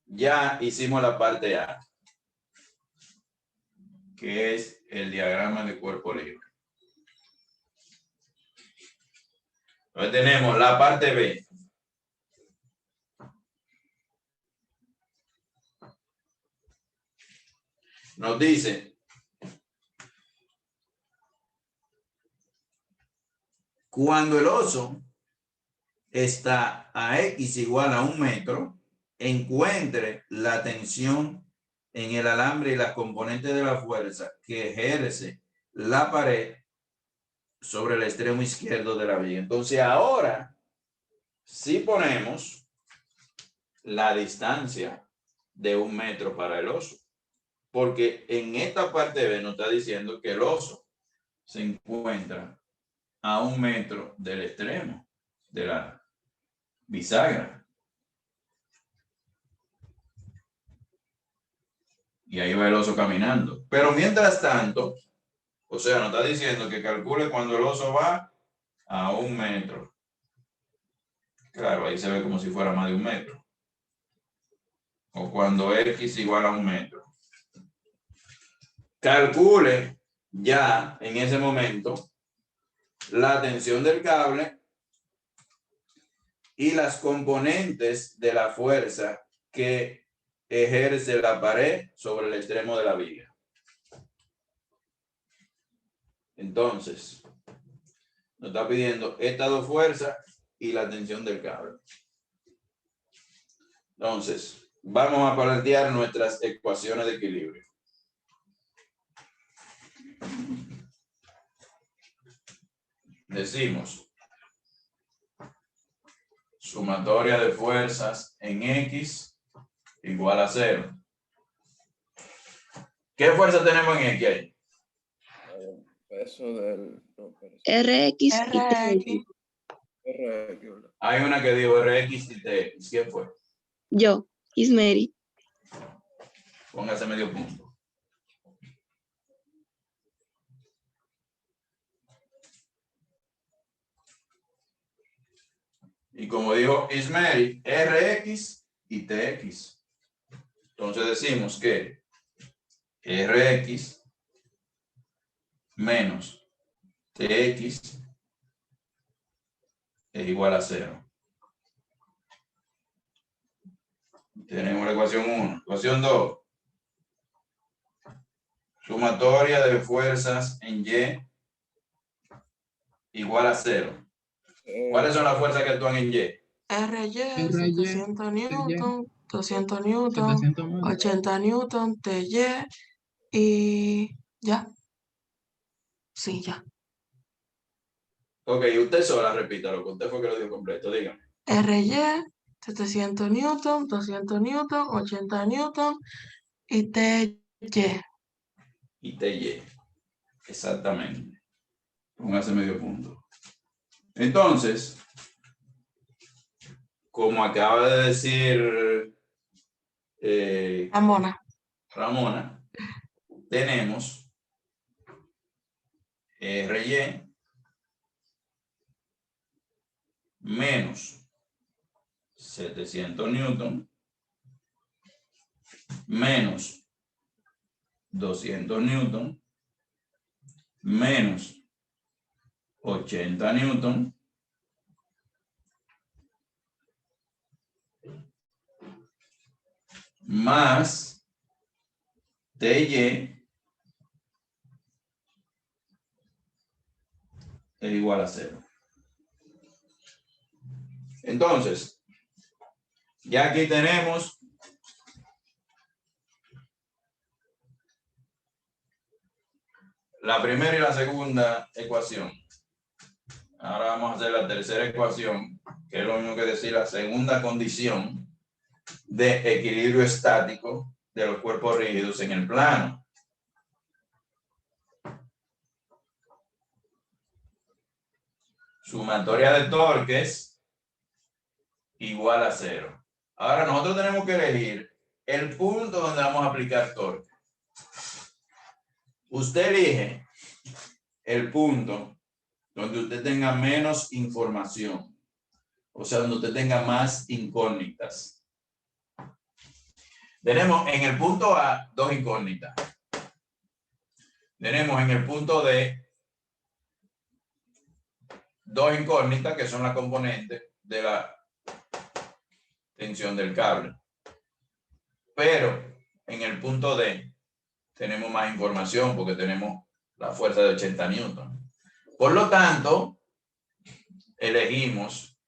ya hicimos la parte A, que es el diagrama de cuerpo libre. Entonces tenemos la parte B. Nos dice cuando el oso está a X igual a 1 metro, encuentre la tensión en el alambre y las componentes de la fuerza que ejerce la pared sobre el extremo izquierdo de la viga. Entonces ahora sí ponemos la distancia de 1 metro para el oso, porque en esta parte B nos está diciendo que el oso se encuentra a 1 metro del extremo de la bisagra. Y ahí va el oso caminando. Pero mientras tanto, o sea, nos está diciendo que calcule cuando el oso va a 1 metro. Claro, ahí se ve como si fuera más de 1 metro. O cuando X igual a 1 metro. Calcule ya en ese momento la tensión del cable y las componentes de la fuerza que ejerce la pared sobre el extremo de la viga. Entonces, nos está pidiendo estas 2 fuerzas y la tensión del cable. Entonces, vamos a plantear nuestras ecuaciones de equilibrio. Decimos sumatoria de fuerzas en X igual a 0. ¿Qué fuerza tenemos en X ahí? Peso del... No, RX y RX. TX. RX, ¿verdad? Hay una que dijo RX y TX. ¿Quién fue? Yo, Ismeri. Póngase medio punto. Y como dijo Ismeri, RX y TX. Entonces decimos que RX menos TX es igual a 0. Tenemos la ecuación 1. Ecuación 2. Sumatoria de fuerzas en Y igual a 0. ¿Cuáles son las fuerzas que actúan en Y? RY, 700 newton, 200 newton, 80 newton, TY y ya. Sí, ya. Ok, usted sola repita lo que usted fue que lo dio completo, dígame. RY, 700 newton, 200 newton, 80 newton y TY. y TY. Exactamente. Póngase medio punto. Entonces, como acaba de decir Ramona, tenemos RY menos 700 newton menos 200 newton menos 80 newton más TY es igual a 0. Entonces, ya aquí tenemos la primera y la segunda ecuación. Ahora vamos a hacer la tercera ecuación, que es lo mismo que decir la segunda condición de equilibrio estático de los cuerpos rígidos en el plano. Sumatoria de torques igual a 0. Ahora nosotros tenemos que elegir el punto donde vamos a aplicar torque. Usted elige el punto donde usted tenga menos información, o sea, donde usted tenga más incógnitas. Tenemos en el punto A 2 incógnitas. Tenemos en el punto D 2 incógnitas que son las componentes de la tensión del cable. Pero en el punto D tenemos más información porque tenemos la fuerza de 80 newton. Por lo tanto, elegimos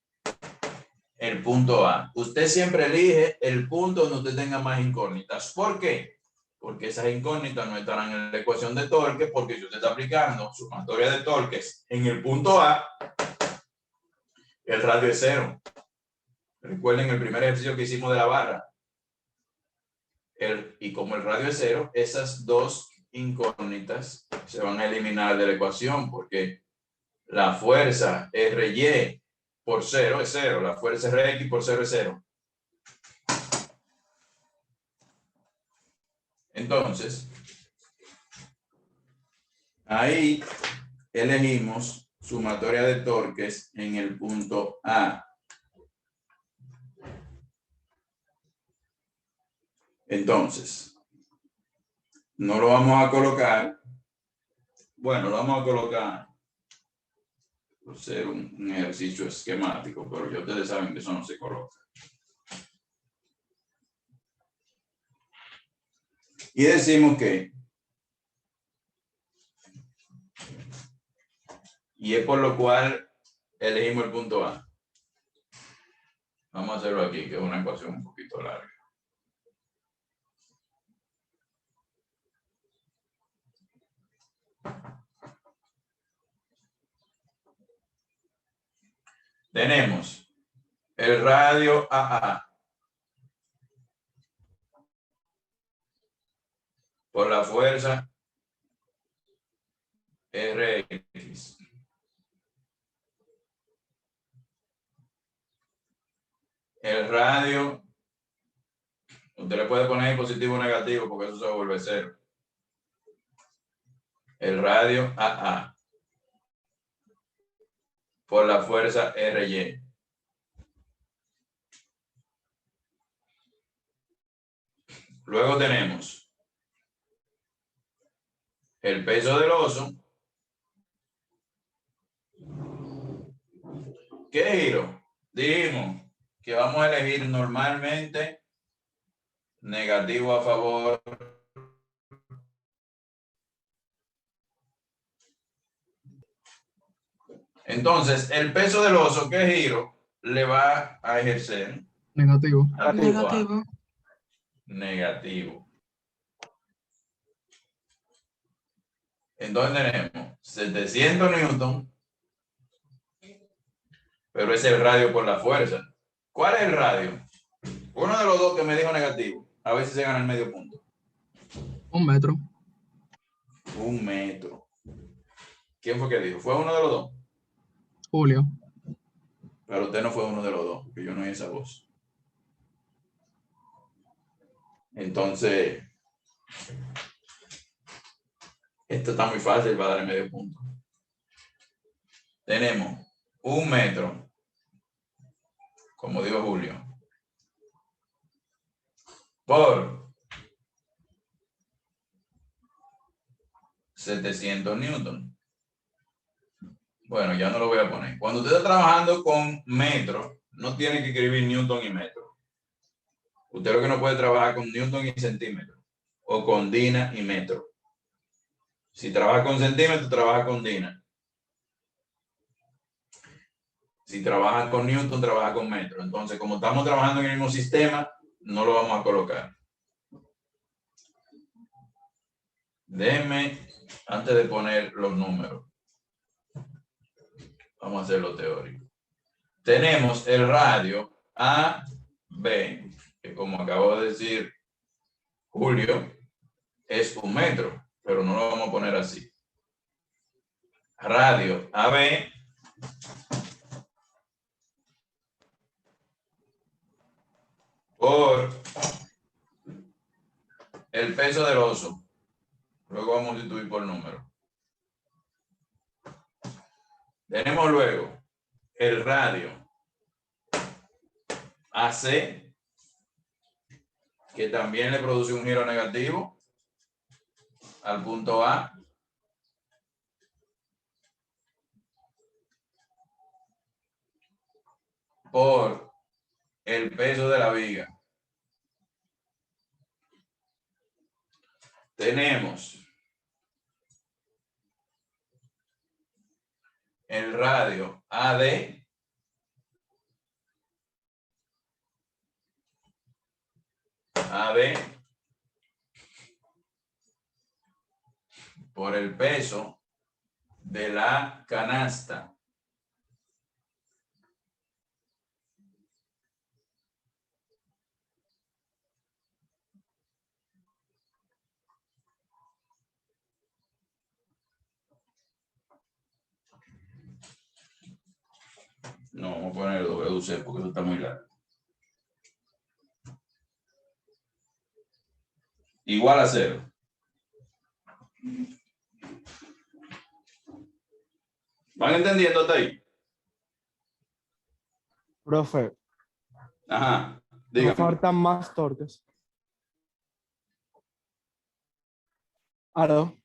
el punto A. Usted siempre elige el punto donde usted tenga más incógnitas. ¿Por qué? Porque esas incógnitas no estarán en la ecuación de torque, porque si usted está aplicando sumatoria de torques en el punto A, el radio es 0. Recuerden el primer ejercicio que hicimos de la barra. Y como el radio es 0, esas dos incógnitas se van a eliminar de la ecuación, porque la fuerza RY por 0 es 0, la fuerza RX por 0 es 0. Entonces, ahí elegimos sumatoria de torques en el punto A. Entonces, no lo vamos a colocar. Bueno, lo vamos a colocar por ser un ejercicio esquemático, pero ya ustedes saben que eso no se coloca. Y decimos que, y es por lo cual elegimos el punto A. Vamos a hacerlo aquí, que es una ecuación un poquito larga. Tenemos el radio AA por la fuerza RX. El radio, usted le puede poner positivo o negativo porque eso se vuelve 0. El radio AA por la fuerza RY. Luego tenemos el peso del oso. ¿Qué giro? Dijimos que vamos a elegir normalmente negativo a favor. Entonces, el peso del oso, ¿qué giro le va a ejercer? Negativo. Negativo. Negativo. Entonces tenemos 700 newton, pero es el radio por la fuerza. ¿Cuál es el radio? Uno de los dos que me dijo negativo. A ver si se gana el medio punto. 1 metro. 1 metro. ¿Quién fue que dijo? ¿Fue uno de los dos? Julio. Pero usted no fue uno de los dos, porque yo no oí esa voz. Entonces, esto está muy fácil para darle medio punto. Tenemos 1 metro, como dijo Julio, por 700 newton. Bueno, ya no lo voy a poner. Cuando usted está trabajando con metro, no tiene que escribir newton y metro. Usted lo que no puede trabajar con newton y centímetro, o con dina y metro. Si trabaja con centímetro, trabaja con dina. Si trabaja con newton, trabaja con metro. Entonces, como estamos trabajando en el mismo sistema, no lo vamos a colocar. Déjenme, antes de poner los números, vamos a hacerlo teórico. Tenemos el radio AB, que como acabo de decir Julio, es 1 metro, pero no lo vamos a poner así. Radio AB por el peso del oso. Luego vamos a sustituir por número. Tenemos luego el radio AC, que también le produce un giro negativo al punto A. Por el peso de la viga. Tenemos el radio AD por el peso de la canasta. No, vamos a poner el WC porque eso está muy largo. Igual a 0. ¿Van entendiendo hasta ahí? Profe, Ajá. nos Dígame. faltan más torques. ¿Aló?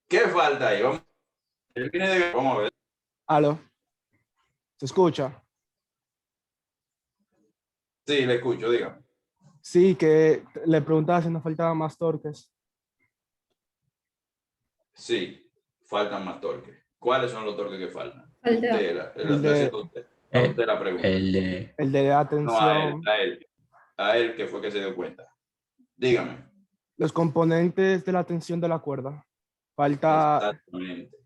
¿Qué falta ahí? Vamos a ver. ¿Aló? ¿Se escucha? Sí, le escucho, dígame. Sí, que le preguntaba si nos faltaban más torques. Sí, faltan más torques. ¿Cuáles son los torques que faltan? Falta Usted la pregunta. El de No, a él, atención. a él que fue que se dio cuenta. Dígame. Los componentes de la tensión de la cuerda. Falta. Exactamente.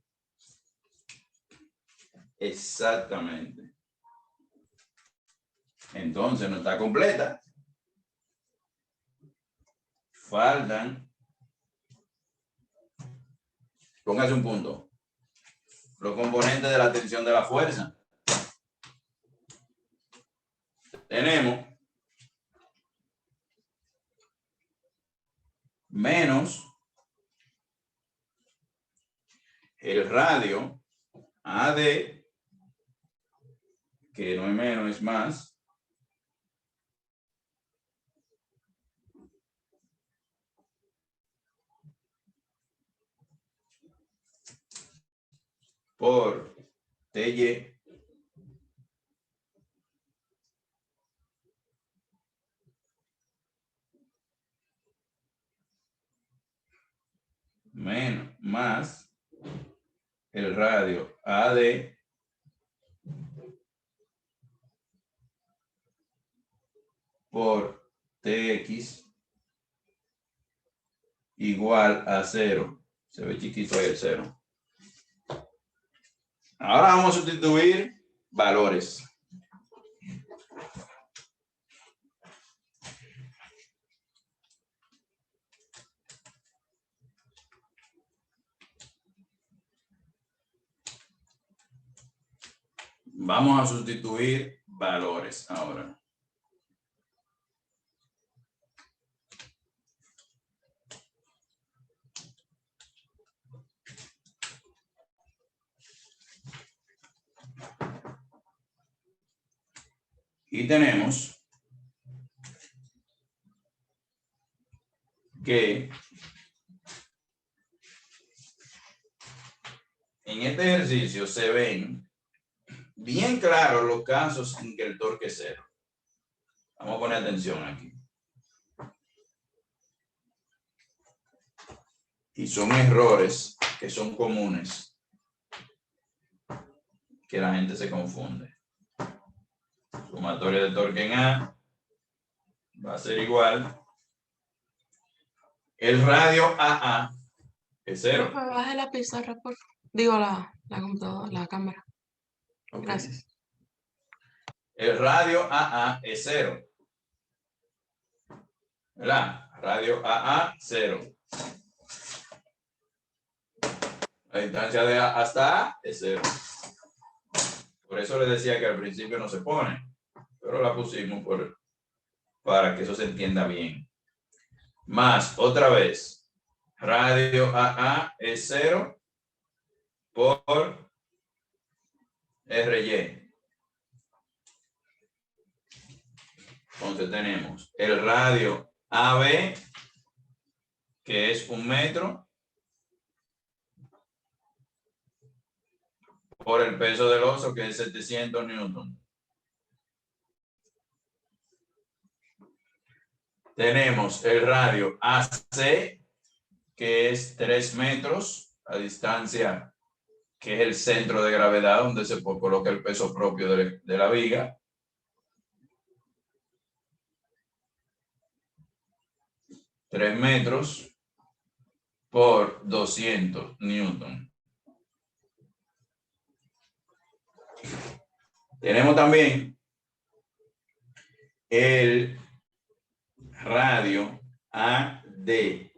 Exactamente. Entonces no está completa. Faltan. Póngase un punto. Los componentes de la tensión de la fuerza. Tenemos menos el radio AD, que no es menos, es más, por TY menos más el radio AD por TX igual a 0. Se ve chiquito ahí el 0. Ahora vamos a sustituir valores. Vamos a sustituir valores ahora. Y tenemos que en este ejercicio se ven bien claros los casos en que el torque es cero. Vamos a poner atención aquí. Y son errores que son comunes, que la gente se confunde. Sumatoria de torque en A va a ser igual. El radio AA es cero. Profe, baje la pizarra, por favor. Digo, la computadora, la cámara. Ok. Gracias. El radio AA es cero. ¿Verdad? Radio AA, cero. La distancia de A hasta A es cero. Por eso les decía que al principio no se pone, pero la pusimos para que eso se entienda bien. Más, otra vez, radio AA es cero por RY. Entonces tenemos el radio AB, que es 1 metro, por el peso del oso, que es 700 newton. Tenemos el radio AC, que es 3 metros, a distancia que es el centro de gravedad donde se coloca el peso propio de la viga. $3 metros por 200 newton. Tenemos también el radio AD,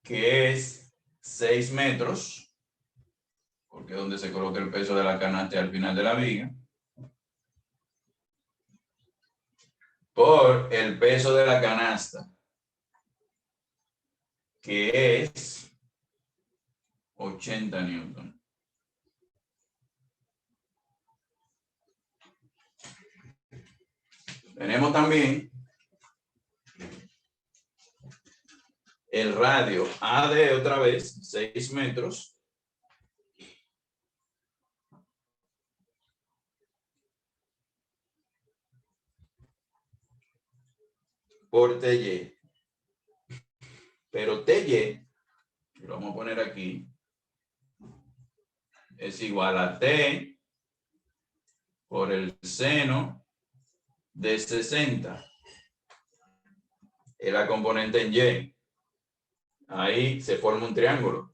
que es 6 metros, porque es donde se coloca el peso de la canasta al final de la viga, por el peso de la canasta, que es 80 newton. Tenemos también el radio AD, otra vez, 6 metros, por TY. Pero TY, lo vamos a poner aquí, es igual a T por el seno de 60. Es la componente en Y. Ahí se forma un triángulo,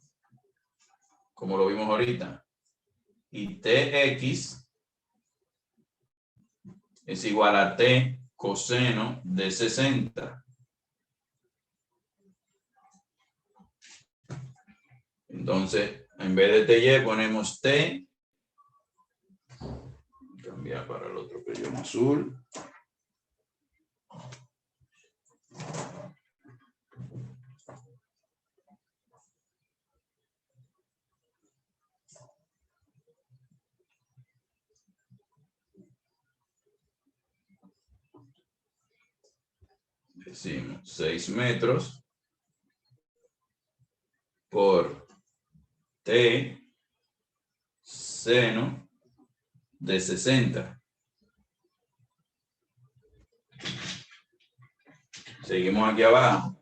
como lo vimos ahorita. Y TX es igual a T coseno de 60. Entonces, en vez de TY ponemos T. Cambiar para el otro crayón azul. Decimos 6 metros por T seno de 60. Seguimos aquí abajo.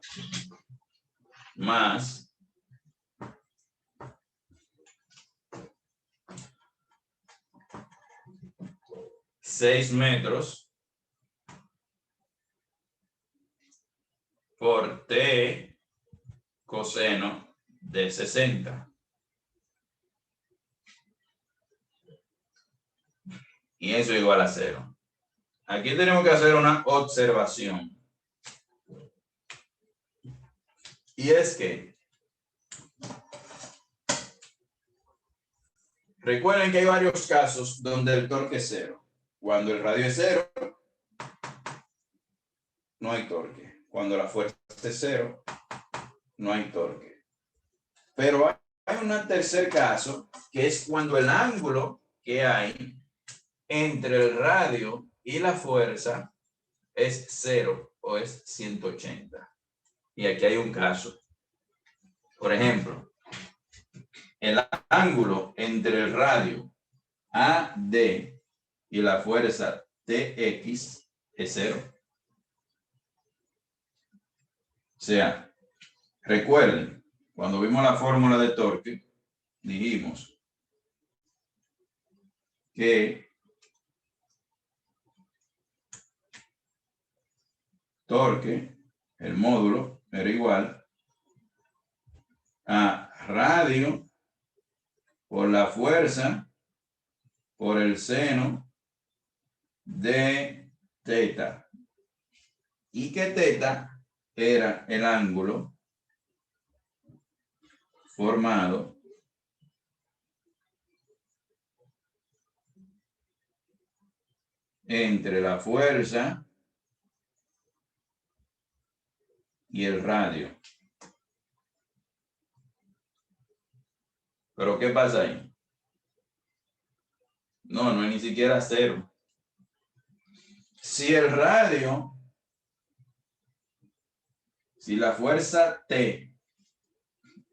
Más $6 metros por T coseno de 60. Y eso es igual a 0. Aquí tenemos que hacer una observación. Y es que Recuerden que hay varios casos donde el torque es cero. Cuando el radio es cero, no hay torque. Cuando la fuerza es cero, no hay torque. Pero hay un tercer caso, que es cuando el ángulo que hay entre el radio y la fuerza es cero o es 180. Y aquí hay un caso. Por ejemplo, el ángulo entre el radio AD y la fuerza TX es cero. O sea, recuerden, cuando vimos la fórmula de torque, dijimos que torque, el módulo, era igual a radio por la fuerza por el seno de teta. Y que teta era el ángulo formado entre la fuerza y el radio. ¿Pero qué pasa ahí? No, no es ni siquiera cero. Si el radio, si la fuerza T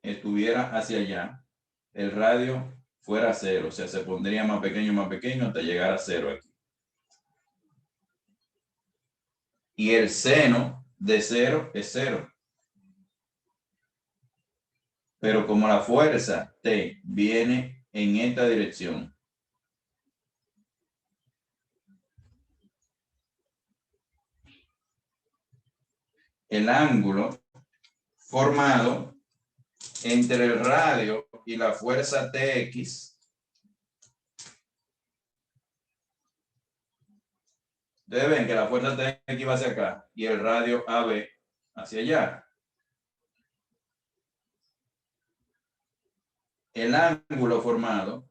estuviera hacia allá, el radio fuera cero. O sea, se pondría más pequeño hasta llegar a cero aquí. Y el seno de cero es cero. Pero como la fuerza T viene en esta dirección, el ángulo formado entre el radio y la fuerza TX, ustedes ven que la fuerza TX va hacia acá y el radio AB hacia allá. El ángulo formado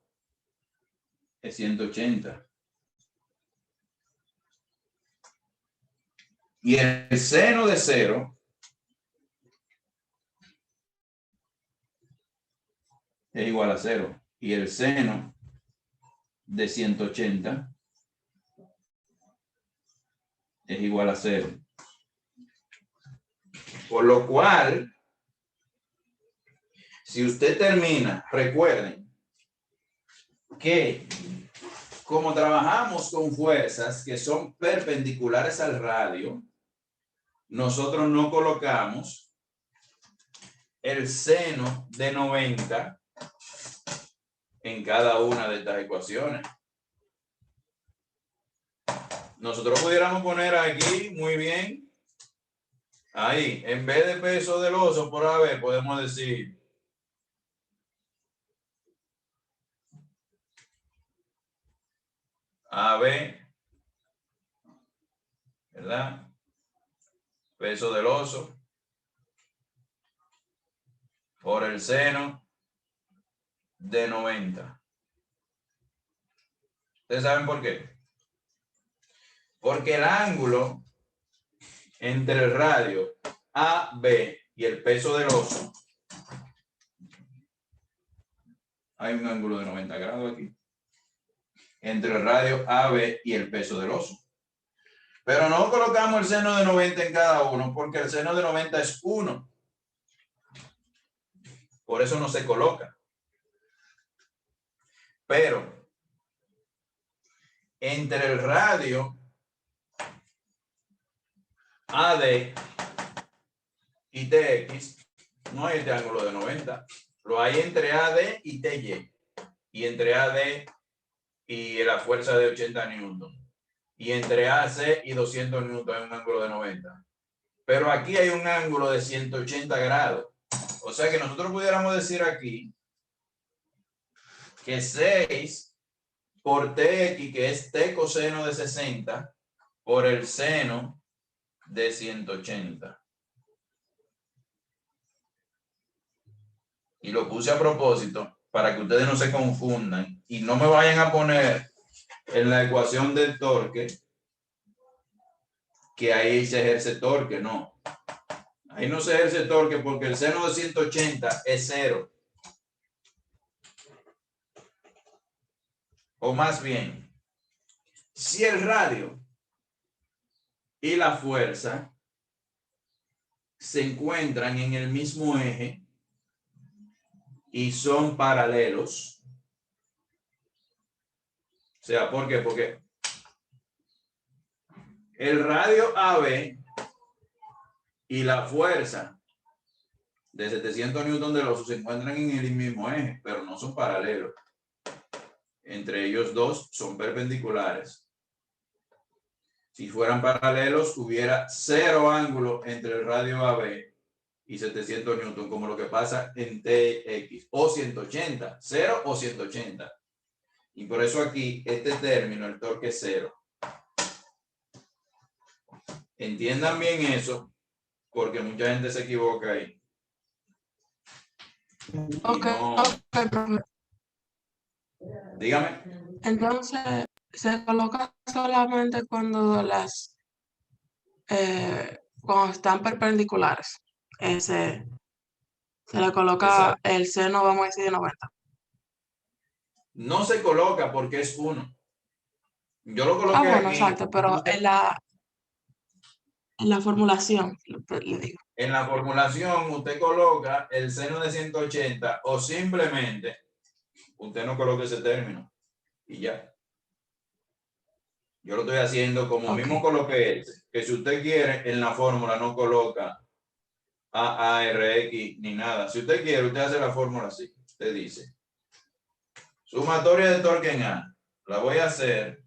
es 180. Y el seno de cero es igual a cero. Y el seno de 180 es igual a cero. Por lo cual, si usted termina, recuerden que como trabajamos con fuerzas que son perpendiculares al radio, nosotros no colocamos el seno de 90 en cada una de estas ecuaciones. Nosotros pudiéramos poner aquí, muy bien, ahí, en vez de peso del oso por AB, podemos decir AB, ¿verdad? Peso del oso por el seno de 90. ¿Ustedes saben por qué? Porque el ángulo entre el radio AB y el peso del oso, hay un ángulo de 90 grados aquí, entre el radio AB y el peso del oso. Pero no colocamos el seno de 90 en cada uno, porque el seno de 90 es 1. Por eso no se coloca. Pero entre el radio AD y TX no hay este ángulo de 90. Lo hay entre AD y TY. Y entre AD y la fuerza de 80 newton. Y entre AC y 200 newton hay un ángulo de 90. Pero aquí hay un ángulo de 180 grados. O sea que nosotros pudiéramos decir aquí que 6 por TX, que es T coseno de 60, por el seno de 180. Y lo puse a propósito para que ustedes no se confundan y no me vayan a poner en la ecuación del torque que ahí se ejerce torque, no. Ahí no se ejerce torque porque el seno de 180 es 0. O más bien, si el radio y la fuerza se encuentran en el mismo eje y son paralelos, o sea, ¿por qué? Porque el radio AB y la fuerza de 700 newton de Loso se encuentran en el mismo eje, pero no son paralelos. Entre ellos dos son perpendiculares. Si fueran paralelos, hubiera 0 ángulo entre el radio AB y 700 newton, como lo que pasa en TX, o 180, 0 o 180. Y por eso aquí, este término, el torque es 0. Entiendan bien eso, porque mucha gente se equivoca ahí. Ok, no- ok, profe. Dígame. Entonces, se coloca solamente cuando cuando están perpendiculares. Se le coloca Exacto. el seno, vamos a decir, de 90. No se coloca porque es 1. Yo lo Ah, coloqué bueno, aquí. exacto, pero en la formulación, le digo. En la formulación usted coloca el seno de 180 o simplemente usted no coloca ese término y ya. Yo lo estoy haciendo como Ok. mismo coloqué este, que si usted quiere en la fórmula no coloca ARX ni nada. Si usted quiere, usted hace la fórmula así. Usted dice sumatoria de torque en A. La voy a hacer,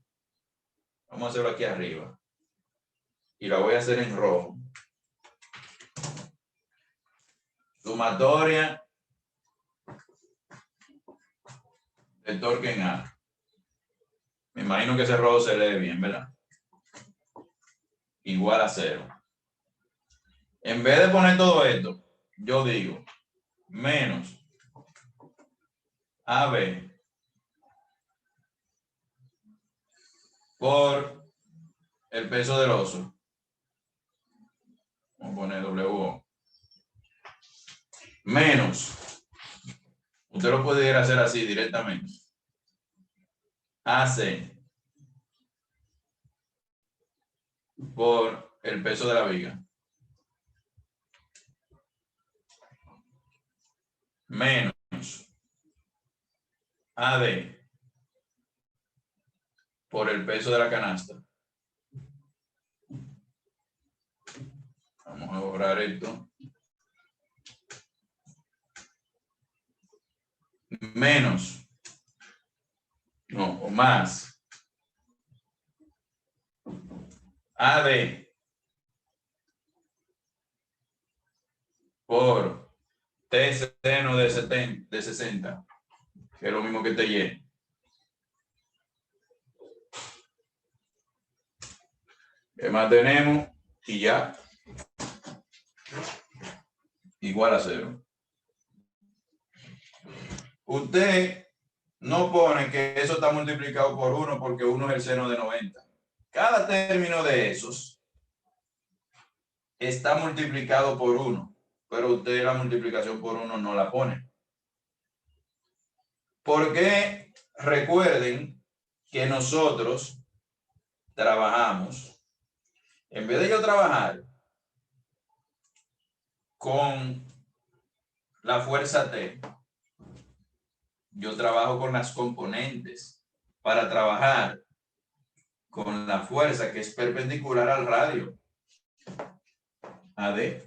vamos a hacerlo aquí arriba y la voy a hacer en rojo. Sumatoria de torque en A. Me imagino que ese rojo se lee bien, ¿verdad? Igual a 0. En vez de poner todo esto, yo digo menos AB por el peso del oso. Vamos a poner WO. Menos. Usted lo puede ir a hacer así directamente. AC por el peso de la viga. Menos AD por el peso de la canasta. Vamos a borrar esto. Menos. No, o más. AD por T seno de 60, que es lo mismo que TY. ¿Qué más tenemos? Y ya. Igual a 0. Usted no pone que eso está multiplicado por 1 porque 1 es el seno de 90. Cada término de esos está multiplicado por 1, pero usted la multiplicación por 1 no la pone. Porque recuerden que nosotros trabajamos, en vez de yo trabajar con la fuerza T, yo trabajo con las componentes para trabajar con la fuerza que es perpendicular al radio. AD.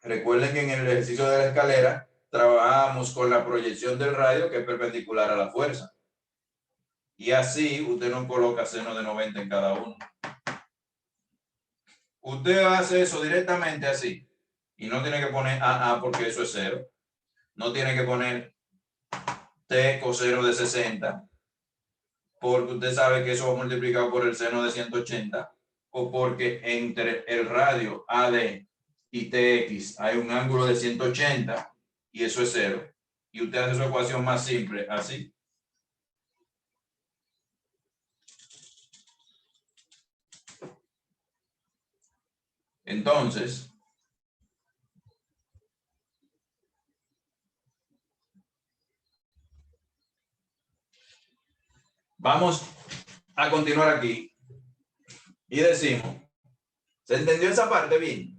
Recuerden que en el ejercicio de la escalera trabajamos con la proyección del radio que es perpendicular a la fuerza. Y así usted no coloca seno de 90 en cada uno. Usted hace eso directamente así. Y no tiene que poner AA porque eso es 0. No tiene que poner T coseno de 60 porque usted sabe que eso va multiplicado por el seno de 180 o porque entre el radio AD y TX hay un ángulo de 180 y eso es 0. y usted hace su ecuación más simple, así. Entonces, vamos a continuar aquí y decimos, ¿se entendió esa parte bien?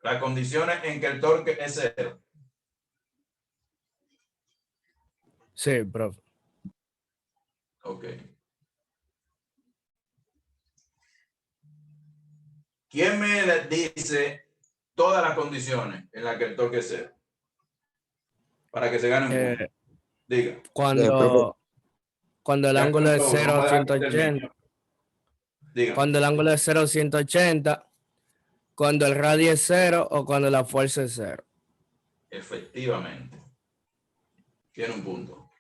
Las condiciones en que el torque es cero. Sí, profe. Ok. ¿Quién me dice todas las condiciones en las que el torque es cero? Para que se gane un punto. Diga. Cuando el Ya ángulo es con todo, 0 vamos a a dejar que termine. 180, Diga. cuando el ángulo es 0 a 180, cuando el radio es 0 o cuando la fuerza es 0. Efectivamente. Tiene un punto.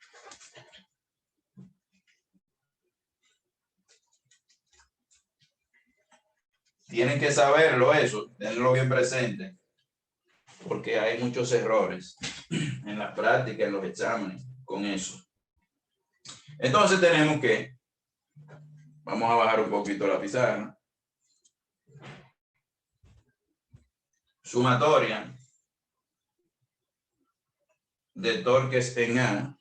Tienen que saberlo eso, tenerlo bien presente, porque hay muchos errores en la práctica, en los exámenes, con eso. Entonces tenemos que, vamos a bajar un poquito la pizarra. Sumatoria de torques en A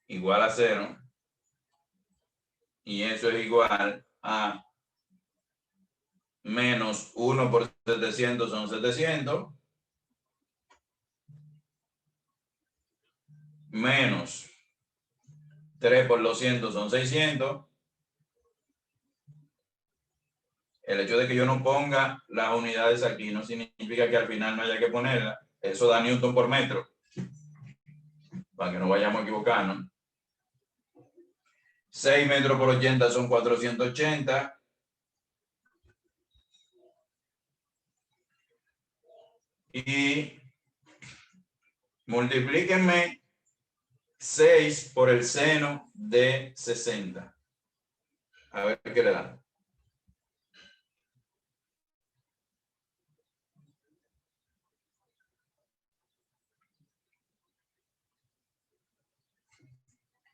igual a 0. Y eso es igual a menos 1 por 700 son 700. Menos 3 por 200 son 600. El hecho de que yo no ponga las unidades aquí no significa que al final no haya que ponerlas. Eso da newton por metro. Para que no vayamos a equivocarnos. 6 metros por 80 son 480. Y multiplíquenme 6 por el seno de 60. A ver qué le da.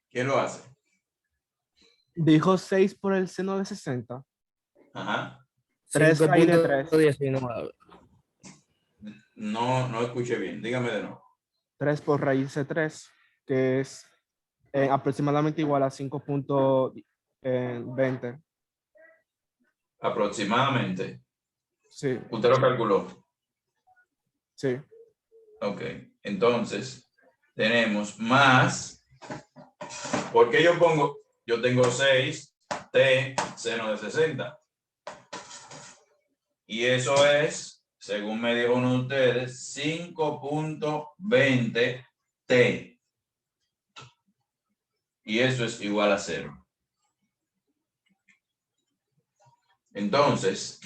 ¿Quién lo hace? Dijo 6 por el seno de 60. Ajá. 3 raíz de 3. 5.19. No escuché bien. Dígame de nuevo. 3 por raíz de 3, que es aproximadamente igual a 5.20. Aproximadamente. Sí, Usted lo calculó. sí. Ok. Entonces, tenemos más. ¿Por qué yo pongo? Yo tengo 6 t seno de 60. Y eso es, según me dijo uno de ustedes, 5.20 t. Y eso es igual a 0. Entonces,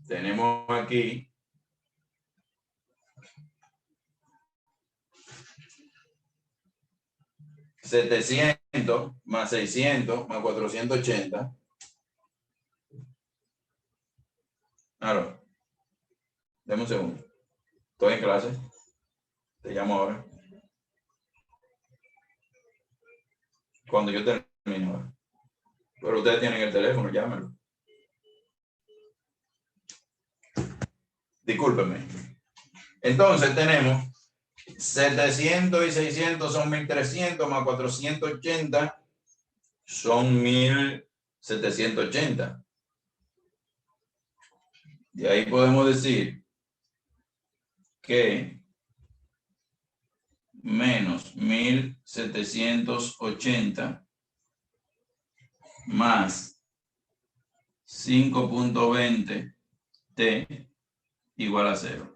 tenemos aquí $700 más 600 más 480. Claro. Deme un segundo. Estoy en clase. Te llamo ahora. Cuando yo termine ahora. Pero ustedes tienen el teléfono, llámenlo. Discúlpenme. Entonces tenemos 700 y 600 son 1300 más 480 son 1780. De ahí podemos decir que menos 1780 más 5.20 t igual a 0.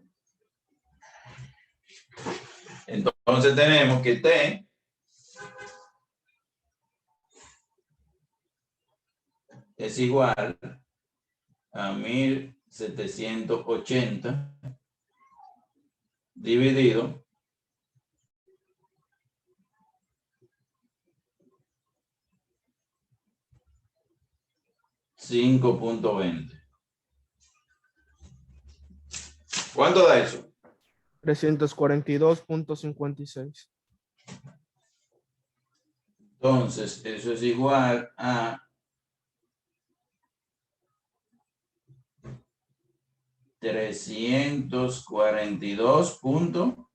Entonces tenemos que t es igual a 1780 dividido $5.20. ¿Cuánto da eso? 342.56. Entonces, eso es igual a 342 punto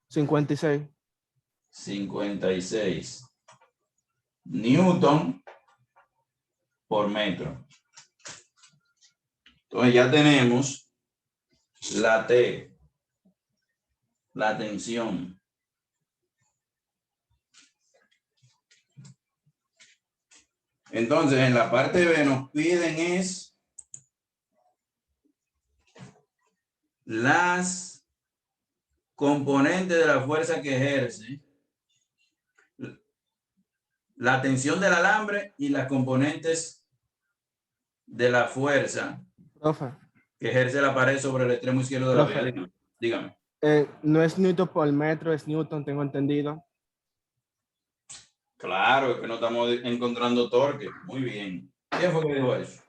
56. 56 Newton por metro. Entonces ya tenemos la T, la tensión. Entonces en la parte B nos piden es las componentes de la fuerza que ejerce, la tensión del alambre y las componentes de la fuerza Profe, que ejerce la pared sobre el extremo izquierdo de la Profe. viga. Dígame. no es Newton por metro, es Newton, tengo entendido. Claro, es que no estamos encontrando torque. Muy bien. ¿Quién fue que dijo eso?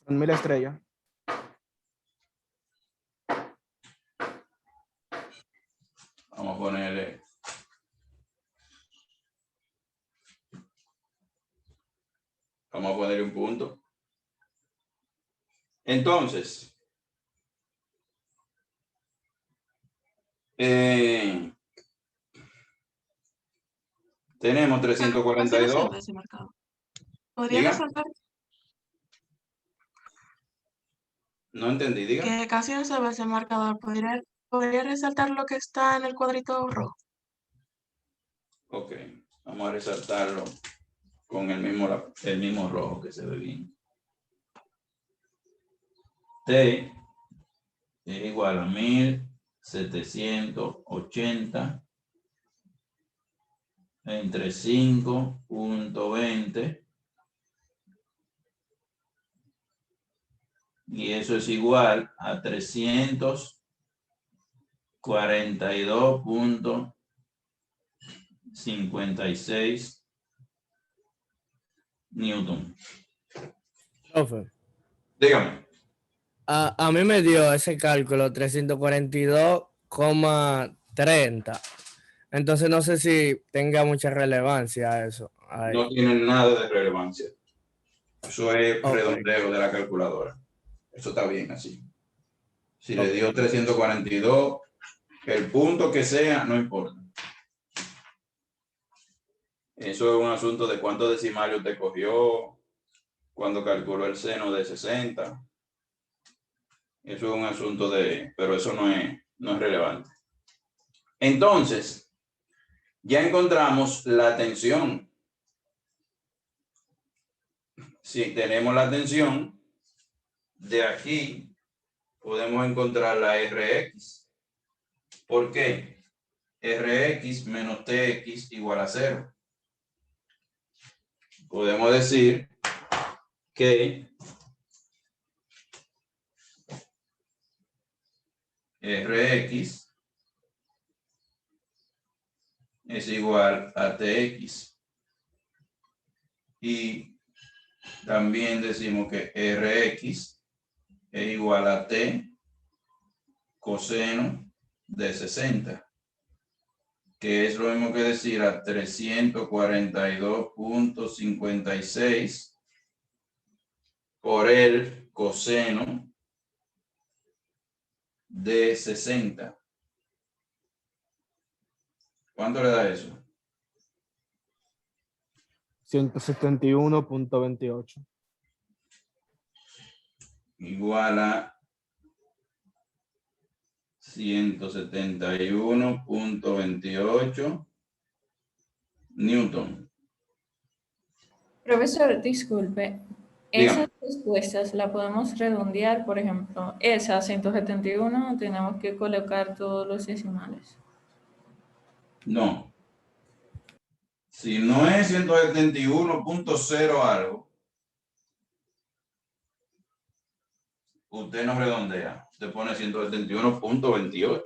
Son 1000 estrellas. Vamos a ponerle. Vamos a ponerle un punto. Entonces, tenemos 342. ¿Podría Diga. resaltar No entendí, diga. que casi no se ve ese marcador? ¿Podría resaltar lo que está en el cuadrito rojo? Ok, vamos a resaltarlo con el mismo rojo que se ve bien. T es igual a 1780 entre 5.20 y eso es igual a 342.56 Newton. Profe, Dígame. a mí me dio ese cálculo 342,30. Entonces no sé si tenga mucha relevancia eso. Ahí. No tiene nada de relevancia. Eso es Ok. redondeo de la calculadora. Eso está bien así. Si le Ok. dio 342, el punto que sea, no importa. Eso es un asunto de cuántos decimales usted cogió, cuando calculó el seno de 60. Eso es un asunto de, pero eso no es relevante. Entonces, ya encontramos la tensión. Si tenemos la tensión, de aquí podemos encontrar la Rx. ¿Por qué? Rx menos Tx igual a 0. Podemos decir que Rx es igual a Tx. Y también decimos que Rx es igual a T coseno de 60. Que es lo mismo que decir a 342.56 por el coseno de 60. ¿Cuánto le da eso? 171.28. Igual a 171.28 Newton. Profesor, disculpe, Dígame. esas respuestas las podemos redondear, por ejemplo, esa 171, tenemos que colocar todos los decimales. No. Si no es 171.0 algo, usted no redondea, usted pone 171.28.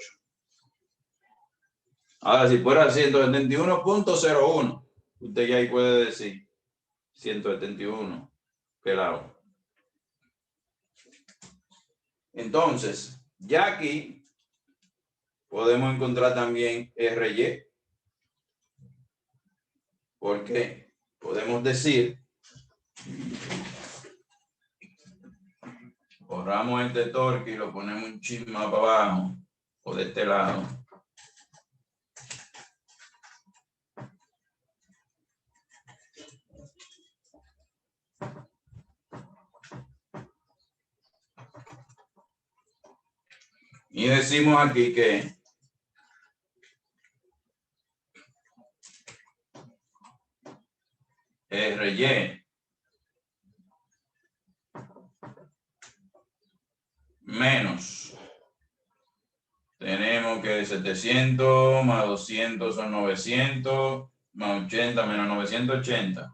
Ahora, si fuera 171.01, usted ya ahí puede decir 171, pelado. Entonces, ya aquí podemos encontrar también RY. ¿Por qué? Podemos decir, borramos este torque y lo ponemos un chisme más para abajo o de este lado. Y decimos aquí que RY menos, tenemos que 700 más 200 son 900, más 80 menos 980.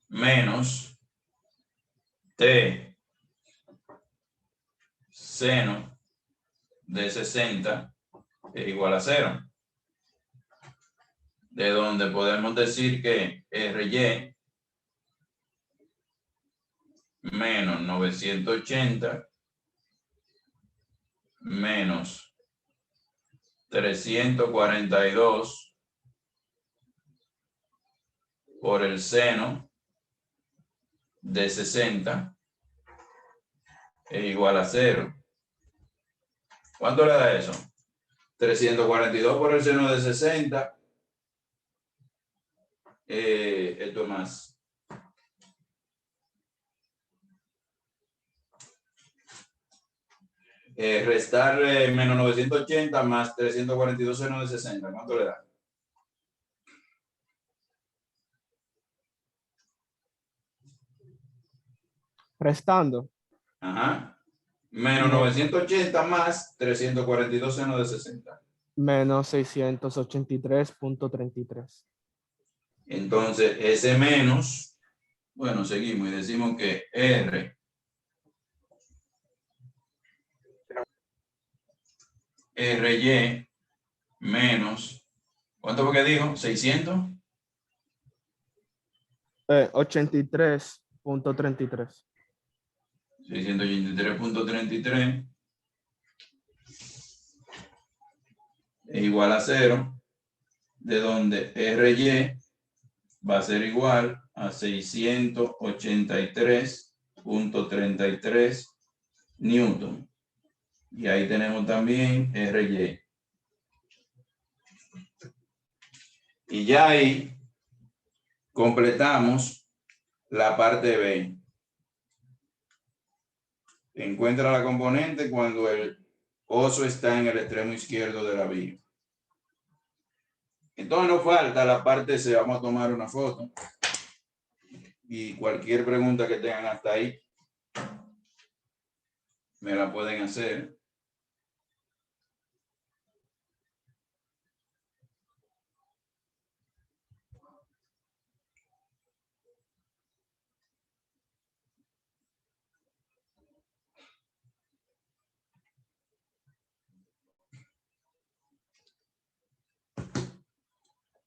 Menos T seno de 60 es igual a 0. De donde podemos decir que RY menos 980 menos 342 por el seno de 60 es igual a 0. ¿Cuánto le da eso? 342 por el seno de 60. Esto es más. Restarle menos 980 más 342 seno de 60. ¿Cuánto le da? Restando. Ajá. Menos 980 más 342 seno de 60. Menos 683.33. Entonces, ese menos, bueno, seguimos y decimos que RY menos, ¿cuánto fue que dijo? 600. 83.33. 683.33 es igual a 0, de donde RY va a ser igual a 683.33 newton. Y ahí tenemos también RY. Y ya ahí completamos la parte B. Encuentra la componente cuando el oso está en el extremo izquierdo de la vía. Entonces nos falta la parte C. Vamos a tomar una foto. Y cualquier pregunta que tengan hasta ahí, me la pueden hacer.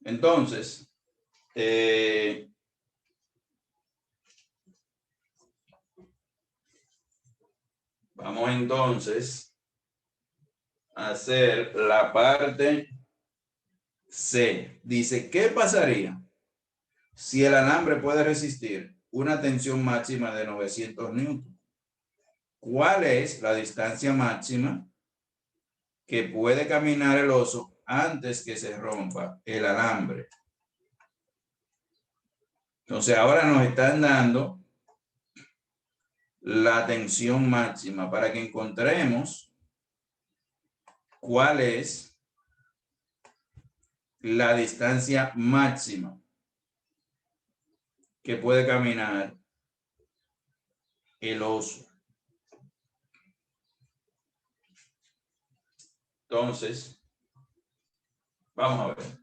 Entonces, vamos entonces a hacer la parte C. Dice, ¿qué pasaría si el alambre puede resistir una tensión máxima de 900 newton? ¿Cuál es la distancia máxima que puede caminar el oso antes que se rompa el alambre? Entonces ahora nos están dando la tensión máxima para que encontremos cuál es la distancia máxima que puede caminar el oso. Entonces, vamos a ver.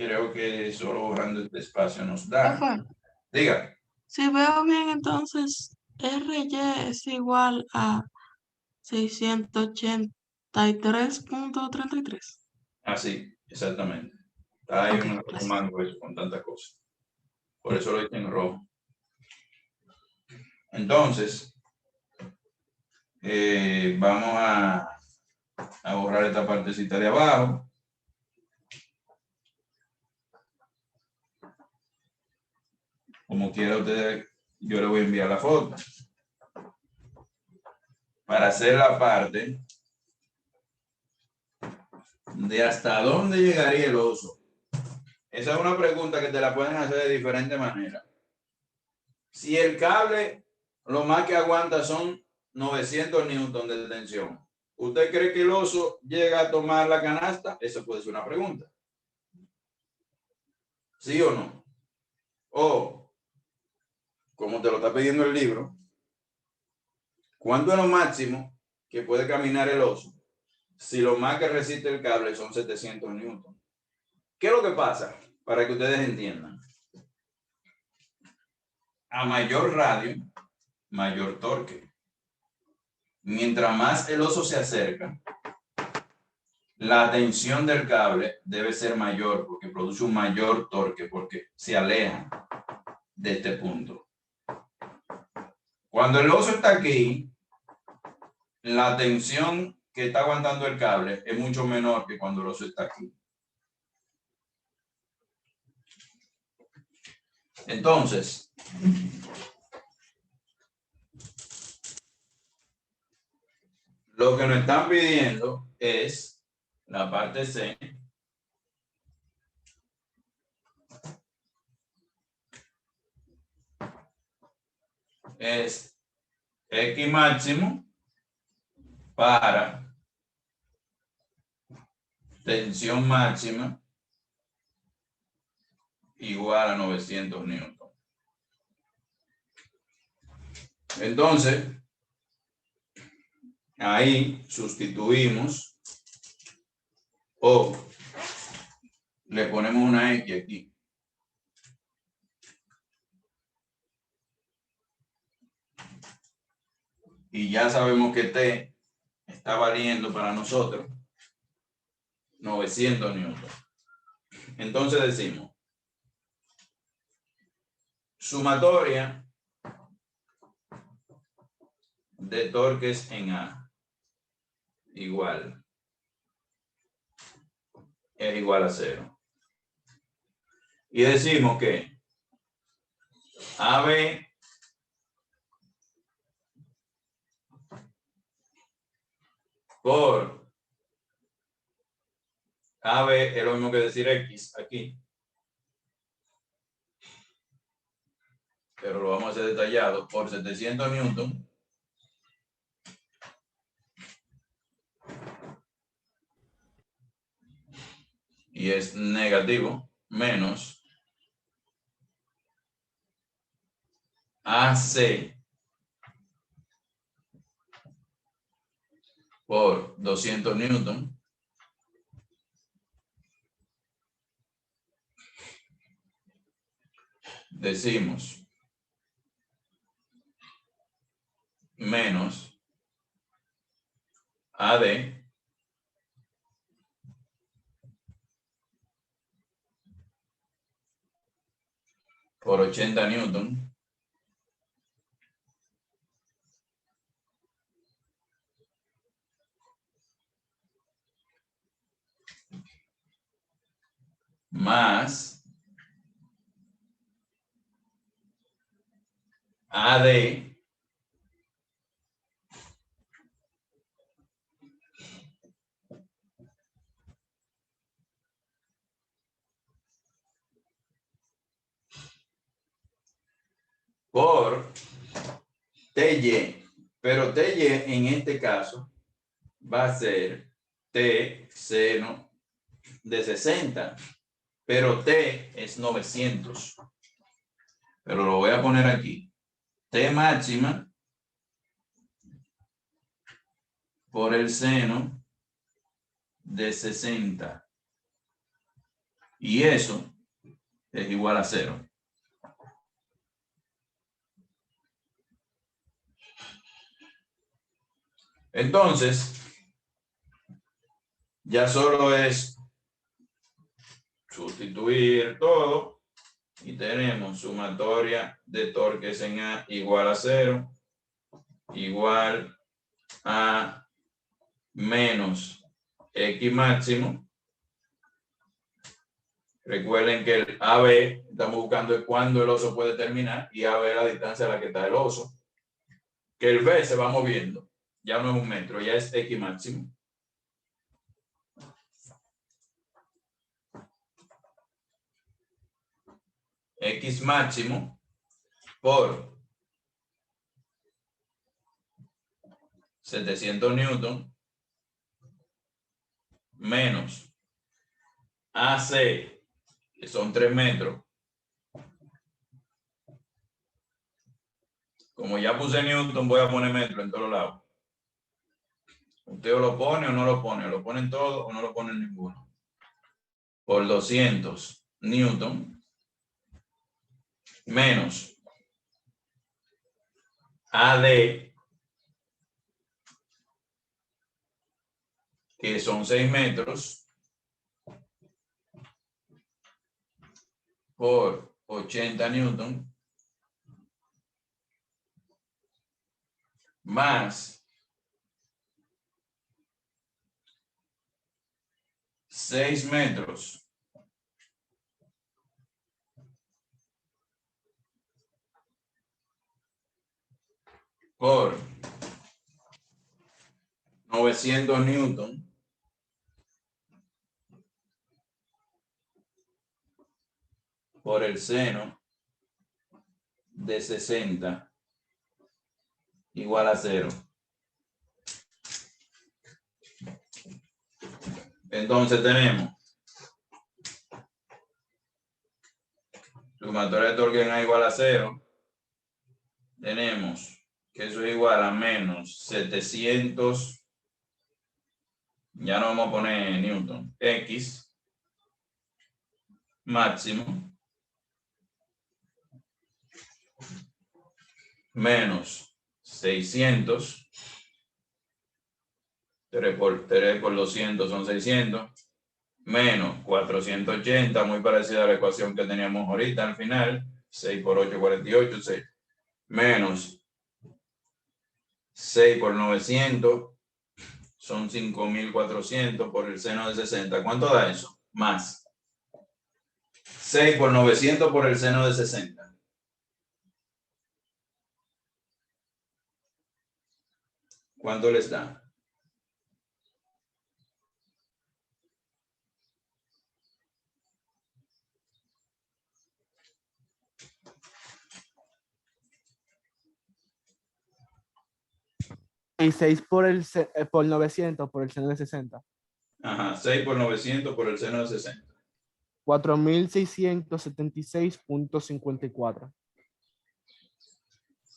creo que solo borrando este espacio nos da. Profe, Diga. si veo bien, entonces RY es igual a 683.33. Así, exactamente. Está ahí Ok, un gracias. mango eso con tantas cosas. Por eso lo hice en rojo. Entonces, vamos a borrar esta partecita de abajo. Como quiera ustedes, yo le voy a enviar la foto. Para hacer la parte de hasta dónde llegaría el oso. Esa es una pregunta que te la pueden hacer de diferente manera. Si el cable lo más que aguanta son 900 newton de tensión, ¿usted cree que el oso llega a tomar la canasta? Eso puede ser una pregunta. ¿Sí o no? O, como te lo está pidiendo el libro, ¿cuánto es lo máximo que puede caminar el oso si lo más que resiste el cable son 700 newton? ¿Qué es lo que pasa? Para que ustedes entiendan. A mayor radio, mayor torque. Mientras más el oso se acerca, la tensión del cable debe ser mayor porque produce un mayor torque porque se aleja de este punto. Cuando el oso está aquí, la tensión que está aguantando el cable es mucho menor que cuando el oso está aquí. Entonces, lo que nos están pidiendo es la parte C. Es X máximo para tensión máxima igual a 900 newton. Entonces, ahí sustituimos o le ponemos una X aquí. Y ya sabemos que T está valiendo para nosotros 900 newton. Entonces decimos, sumatoria de torques en A igual es igual a 0. Y decimos que AB por AB es lo mismo que decir X aquí. Pero lo vamos a hacer detallado por 700 newton. Y es negativo menos AC por 200 newton decimos menos AD por 80 newton más AD por TY, pero TY en este caso va a ser T seno de 60, pero T es 900. Pero lo voy a poner aquí. T máxima por el seno de 60 Y eso es igual a 0. Entonces, ya solo es sustituir todo y tenemos sumatoria de torques en A igual a 0, igual a menos X máximo. Recuerden que el AB, estamos buscando cuándo el oso puede terminar, y AB es la distancia a la que está el oso. Que el B se va moviendo, ya no es 1 metro, ya es X máximo. X máximo por 700 newton menos AC, que son 3 metros. Como ya puse newton, voy a poner metro en todos lados. Usted o lo pone o no lo pone, o lo ponen todo o no lo ponen ninguno. Por 200 newton menos AD, que son 6 metros, por 80 newton, más 6 metros por 900 newton por el seno de 60 igual a 0. Entonces tenemos sumatoria de torque en A igual a 0. Tenemos que eso es igual a menos 700, ya no vamos a poner newton, X máximo menos 600, 3 por 200 son 600, menos 480, muy parecida a la ecuación que teníamos ahorita al final, 6 por 8, 48, 6, menos 6 por 900, son 5400 por el seno de 60. ¿Cuánto da eso? Más 6 por 900 por el seno de 60. ¿Cuánto les da? Y 6 por 900 por el seno de 60. Ajá, 6 por 900 por el seno de 60. 4676.54.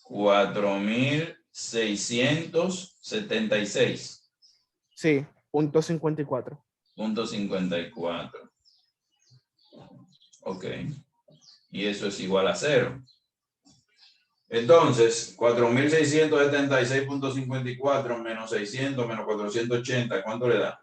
4676. Sí, punto 54. Punto 54. Ok. Y eso es igual a 0. Entonces, 4676.54 menos 600 menos 480, ¿cuánto le da?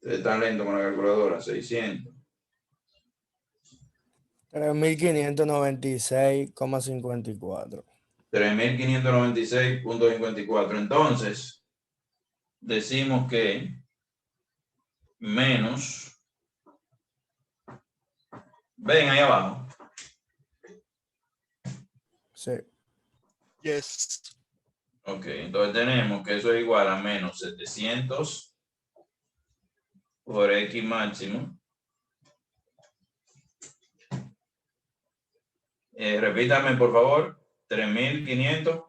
Ustedes están lento con la calculadora, 600. 3596,54. 3596.54. Entonces, decimos que menos, ven ahí abajo. Sí. Yes. Ok, entonces tenemos que eso es igual a menos 700 por X máximo. Repítame, por favor, 3500.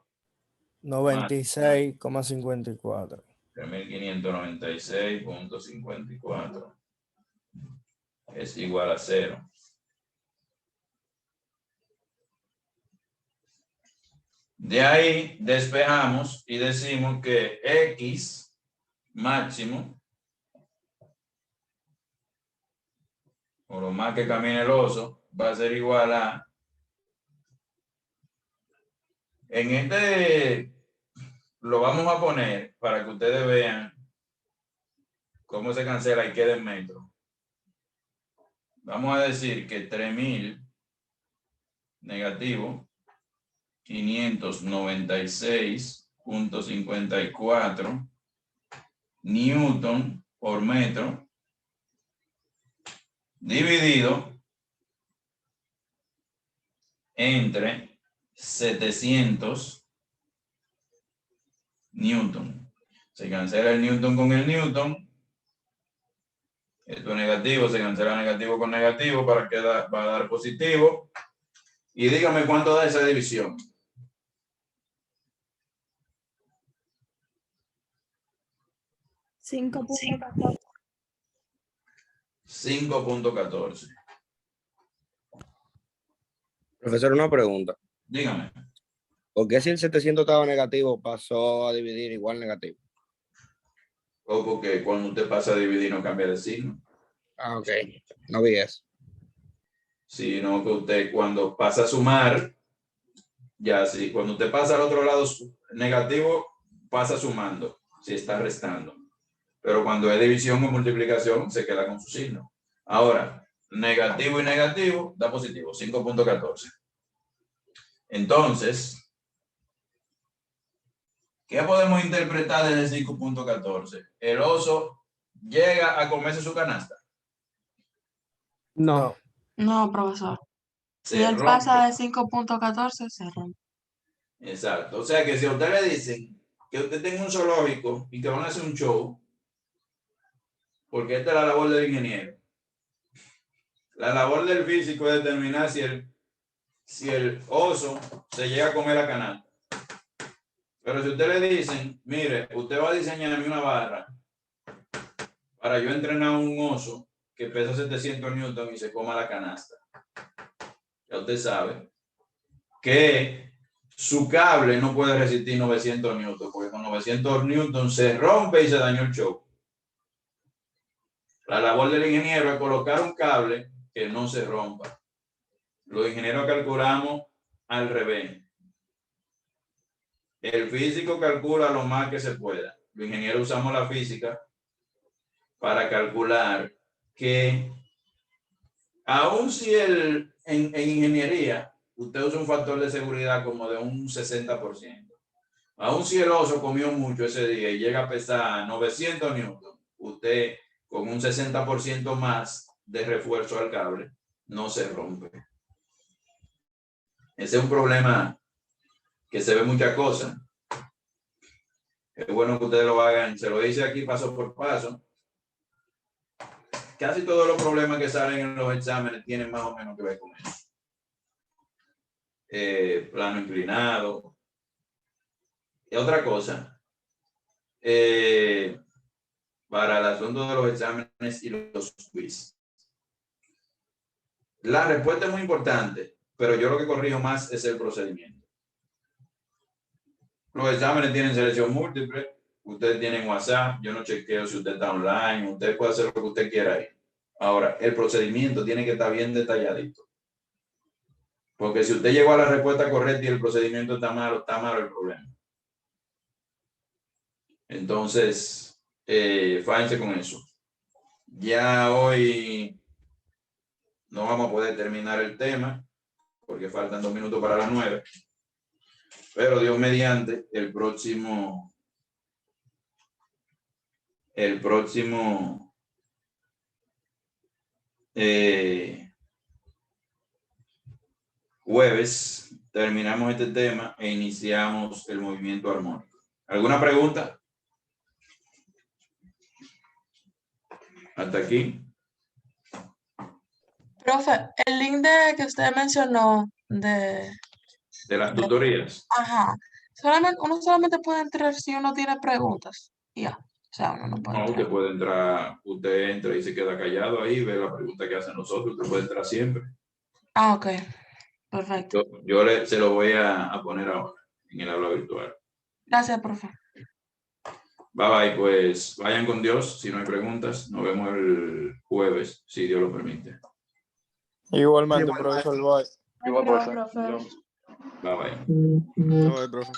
96,54. 3596.54 es igual a 0. De ahí despejamos y decimos que X máximo, o lo más que camine el oso, va a ser igual a, en este lo vamos a poner para que ustedes vean cómo se cancela y queda en metro. Vamos a decir que 3000 negativo 596.54 newton por metro dividido entre 700 newton. Se cancela el newton con el newton. Esto es negativo, se cancela negativo con negativo para que va a dar positivo. Y dígame cuánto da esa división. 5.14. 5.14. Profesor, una pregunta. Dígame. ¿Por qué si el 700 estaba negativo pasó a dividir igual negativo? O porque cuando usted pasa a dividir no cambia de signo. Ah, ok. No vi eso. Sino que usted cuando pasa a sumar, ya sí, cuando usted pasa al otro lado negativo, pasa sumando, si está restando. Pero cuando es división o multiplicación, se queda con su signo. Ahora, negativo y negativo da positivo, 5.14. Entonces, ¿qué podemos interpretar desde 5.14? El oso llega a comerse su canasta. No. No, profesor. Si Se él rompe. pasa de 5.14, se rompe. Exacto. O sea que si a usted le dicen que usted tenga un zoológico y que van a hacer un show, porque esta es la labor del ingeniero. La labor del físico es determinar si el oso se llega a comer la canasta. Pero si usted le dicen, mire, usted va a diseñarme una barra para yo entrenar a un oso que pesa 700 newton y se coma la canasta. Ya usted sabe que su cable no puede resistir 900 newton, porque con 900 newton se rompe y se dañó el show. La labor del ingeniero es colocar un cable que no se rompa. Los ingenieros calculamos al revés. El físico calcula lo más que se pueda. Los ingenieros usamos la física para calcular que aun si en ingeniería usted usa un factor de seguridad como de un 60%, aun si el oso comió mucho ese día y llega a pesar 900 newton, usted con un 60% más de refuerzo al cable no se rompe. Ese es un problema que se ve muchas cosas. Es bueno que ustedes lo hagan. Se lo dice aquí paso por paso. Casi todos los problemas que salen en los exámenes tienen más o menos que ver con eso. Plano inclinado. Y otra cosa, para el asunto de los exámenes y los quiz. La respuesta es muy importante, pero yo lo que corrijo más es el procedimiento. Los exámenes tienen selección múltiple, ustedes tienen WhatsApp, yo no chequeo si usted está online, usted puede hacer lo que usted quiera ahí. Ahora, el procedimiento tiene que estar bien detalladito. Porque si usted llegó a la respuesta correcta y el procedimiento está malo el problema. Entonces, fájense con eso. Ya hoy no vamos a poder terminar el tema porque faltan 2 minutos para las 9. Pero Dios mediante, el próximo jueves terminamos este tema e iniciamos el movimiento armónico. ¿Alguna pregunta? Hasta aquí. Profe, el link que usted mencionó de las tutorías. Ajá. Uno solamente puede entrar si uno tiene preguntas. Ya. O sea, uno no puede No, entrar. usted puede entrar, usted entra y se queda callado ahí, ve la pregunta que hacen nosotros, usted puede entrar siempre. Ah, ok. Perfecto. Se lo voy a poner ahora. en el aula virtual. Gracias, profe. Bye bye, pues vayan con Dios. Si no hay preguntas, nos vemos el jueves, si Dios lo permite. Igualmente, profesor. Bye. Igual, profe. Bye bye. Bye, profe.